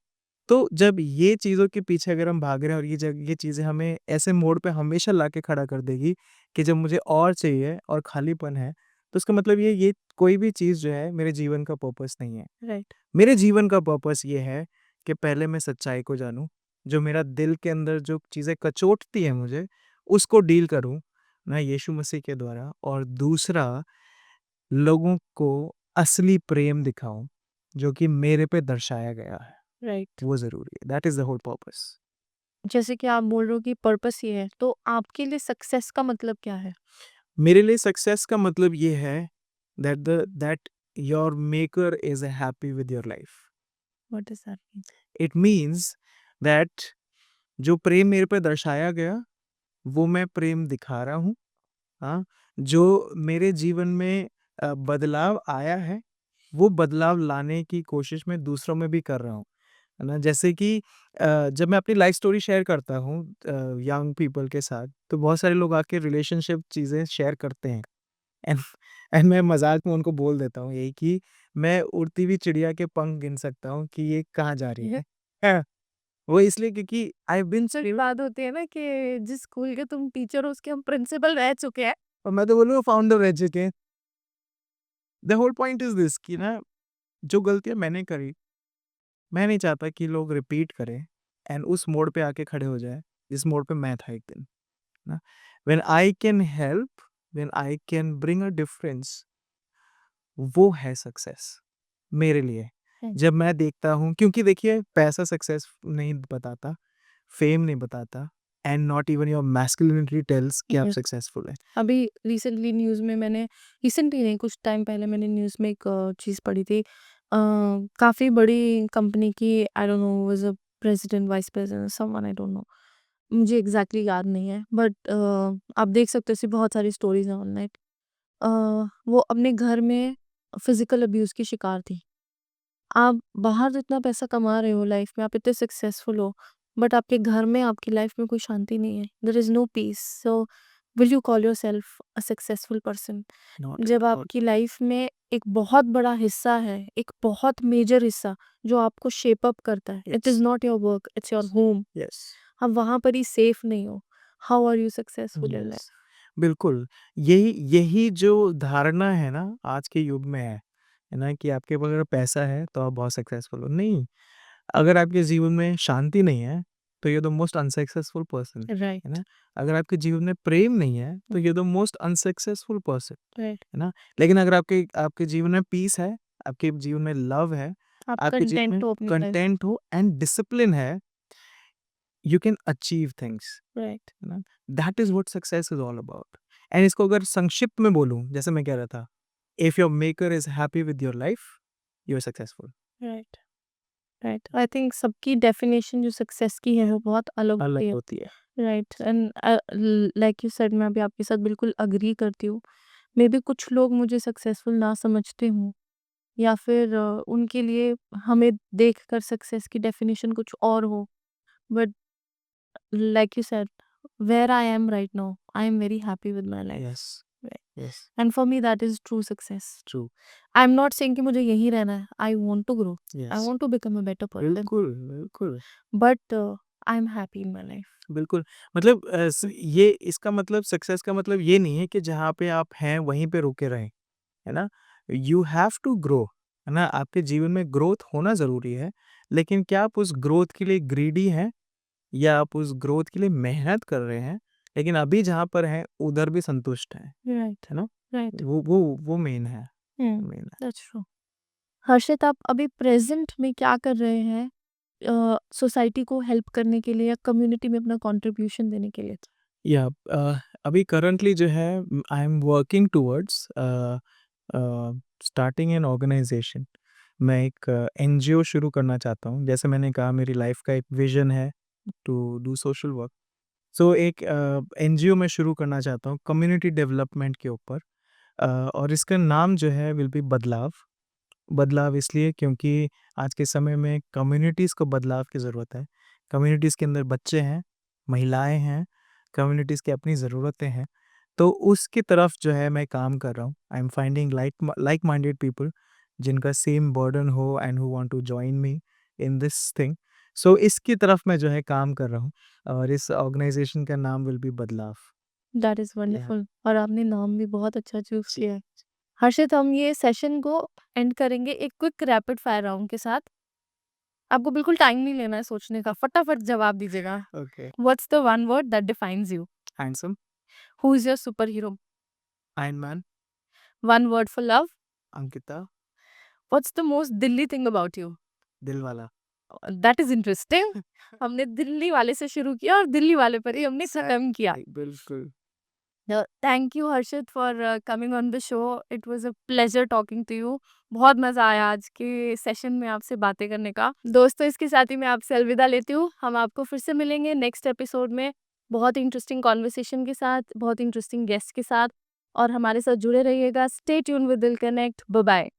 तो जब ये चीज़ों के पीछे अगर हम भाग रहे हैं और ये चीज़ें हमें ऐसे मोड़ पे हमेशा लाके खड़ा कर देगी कि जब मुझे और चाहिए और खालीपन है, तो इसका मतलब ये कोई भी चीज़ जो है मेरे जीवन का पर्पस नहीं है। राइट. मेरे जीवन का पर्पस ये है कि पहले मैं सच्चाई को जानूँ, जो मेरा दिल के अंदर जो चीज़ें कचोटती हैं मुझे, उसको डील करूँ, ना? यीशु मसीह के द्वारा, और दूसरा लोगों को असली प्रेम दिखाऊँ, जो कि मेरे पे दर्शाया गया है। राइट. वो ज़रूरी है। That is the whole purpose. जैसे कि आप बोल रहे हो कि पर्पस ये है, तो आपके लिए सक्सेस का मतलब क्या है? मेरे लिए सक्सेस का मतलब ये है that your maker is happy with your life. What does that mean? It means that जो प्रेम मेरे पे दर्शाया गया, वो मैं प्रेम दिखा रहा हूँ। हाँ, जो मेरे जीवन में बदलाव आया है, वो बदलाव लाने की कोशिश मैं दूसरों में भी कर रहा हूँ, है ना? जैसे कि जब मैं अपनी लाइफ स्टोरी शेयर करता हूँ यंग पीपल के साथ, तो बहुत सारे लोग आके रिलेशनशिप चीज़ें शेयर करते हैं। एंड एंड मैं मज़ाक में उनको बोल देता हूँ यही कि मैं उड़ती हुई चिड़िया के पंख गिन सकता हूँ कि ये कहाँ जा रही है। हाँ, वो इसलिए क्योंकि आई हैव बीन सर, ये बात होती है ना कि जिस स्कूल के तुम टीचर हो उसके हम प्रिंसिपल रह चुके हैं. और मैं तो बोलूँगा फाउंडर रह चुके हैं। The whole point is this कि ना, जो गलतियाँ मैंने करी, मैं नहीं चाहता कि लोग रिपीट करें एंड उस मोड़ पे आके खड़े हो जाएँ, जिस मोड़ पे मैं था एक दिन, ना? When I can help, when I can bring a difference, वो है सक्सेस मेरे लिए। हुँ. जब मैं देखता हूँ, क्योंकि देखिए पैसा सक्सेस नहीं बताता, फेम नहीं बताता, and not even your masculinity tells कि आप यस. सक्सेसफुल हैं। अभी रिसेंटली न्यूज़ में मैंने, रिसेंटली नहीं, कुछ टाइम पहले मैंने न्यूज़ में एक चीज़ पढ़ी थी. काफ़ी बड़ी कंपनी की, I don't know was a president, vice president, someone, I don't know. मुझे एग्ज़ैक्टली याद नहीं है, बट आप देख सकते हो ऐसी बहुत सारी स्टोरीज़ हैं ऑनलाइन. अ, वो अपने घर में फिज़िकल अब्यूज़ की शिकार थी. आप बाहर तो इतना पैसा कमा रहे हो लाइफ में, आप इतने सक्सेसफुल हो, बट आपके घर में, आपकी लाइफ में कोई शांति नहीं है. There is no peace. So will you call yourself a successful person? Not at जब ऑल। आपकी लाइफ में एक बहुत बड़ा हिस्सा है, एक बहुत मेजर हिस्सा जो आपको शेप अप करता है, it is yes, not your work, it's your home. Yes, आप वहाँ पर ही सेफ नहीं हो. How are you successful in life? Yes. बिल्कुल, यही यही जो धारणा है ना आज के युग में है ना? कि आपके पास अगर पैसा है तो आप बहुत सक्सेसफुल हो। नहीं, अगर आपके जीवन में शांति नहीं है, तो you are the most unsuccessful person, है राइट. ना? अगर आपके जीवन में प्रेम नहीं है, तो you are the most unsuccessful person, right. है ना? लेकिन अगर आपके आपके जीवन में पीस है, आपके जीवन में लव है, आप आपके जीवन में कंटेंट हो अपनी लाइफ. कंटेंट हो एंड डिसिप्लिन है, you can achieve things, right. है ना? That is what success is all about. And इसको अगर संक्षिप्त में बोलूँ, जैसे मैं कह रहा था, if your maker is happy with your life, you are successful. Right. Right. I think सबकी डेफिनेशन जो सक्सेस की है वो बहुत अलग अलग होती है. होती है। Right. And like you said, मैं भी आपके साथ बिल्कुल अग्री करती हूँ. मे बी कुछ लोग मुझे सक्सेसफुल ना समझते हों या फिर उनके लिए हमें देखकर सक्सेस की डेफिनेशन कुछ और हो, but like you said, where I am right now, I am very happy with my life. Yes, Right. Yes, And for me, that is true success. True, I'm not saying कि मुझे यहीं रहना है. I want to grow. I yes, want to become a better person. बिल्कुल, बिल्कुल, But I'm happy in my life. बिल्कुल। मतलब ये इसका मतलब सक्सेस का मतलब ये नहीं है कि जहाँ पे आप हैं वहीं पे रुके रहें, है ना? यू हैव टू ग्रो, है ना? आपके जीवन में ग्रोथ होना ज़रूरी है, लेकिन क्या आप उस ग्रोथ के लिए ग्रीडी हैं या आप उस ग्रोथ के लिए मेहनत कर रहे हैं, लेकिन अभी जहाँ पर हैं उधर भी संतुष्ट हैं, Right. है ना? Right. वो मेन है, Hmm. मेन है। That's true. हर्षित, आप अभी प्रेजेंट में क्या कर रहे हैं सोसाइटी को हेल्प करने के लिए या कम्युनिटी में अपना कंट्रीब्यूशन देने के लिए? या अभी करंटली जो है I am working towards starting an organization. मैं एक एनजीओ शुरू करना चाहता हूँ। जैसे मैंने कहा मेरी लाइफ का एक विजन है टू डू सोशल वर्क। सो एक एनजीओ मैं शुरू करना चाहता हूँ कम्युनिटी डेवलपमेंट के ऊपर। और इसका नाम जो है विल बी बदलाव। बदलाव इसलिए क्योंकि आज के समय में कम्युनिटीज़ को बदलाव की ज़रूरत है। कम्युनिटीज़ के अंदर बच्चे हैं, महिलाएँ हैं, कम्युनिटीज़ की अपनी ज़रूरतें हैं। तो उसकी तरफ जो है मैं काम कर रहा हूँ। I am finding like minded people जिनका सेम बर्डन हो and who want to join me in this thing. So इसकी तरफ मैं जो है काम कर रहा हूँ और इस ऑर्गेनाइज़ेशन का नाम विल बी बदलाव। दैट इज या वंडरफुल। और आपने नाम भी बहुत अच्छा चूज जी, किया है। हर्षित, हम ये सेशन को एंड करेंगे एक क्विक रैपिड फायर राउंड के साथ। आपको बिल्कुल टाइम नहीं लेना है सोचने का, फटाफट जवाब दीजिएगा। Okay. What's the one word that defines you? Handsome, who is your superhero? Iron man, one word for love? Ankita, what's the most Delhi thing about you? दिलवाला। That is interesting. हमने दिल्ली वाले से शुरू किया और दिल्ली वाले पर ही हमने खत्म किया। बिल्कुल। Thank you Harshit for coming on the show. It was a pleasure talking to you. बहुत मजा आया आज के सेशन में आपसे बातें करने का। दोस्तों, इसके साथ ही मैं आपसे अलविदा लेती हूँ। हम आपको फिर से मिलेंगे नेक्स्ट एपिसोड में बहुत इंटरेस्टिंग कॉन्वर्सेशन के साथ, बहुत इंटरेस्टिंग गेस्ट के साथ। और हमारे साथ जुड़े रहिएगा। Stay tune with Dil connect. Bye bye.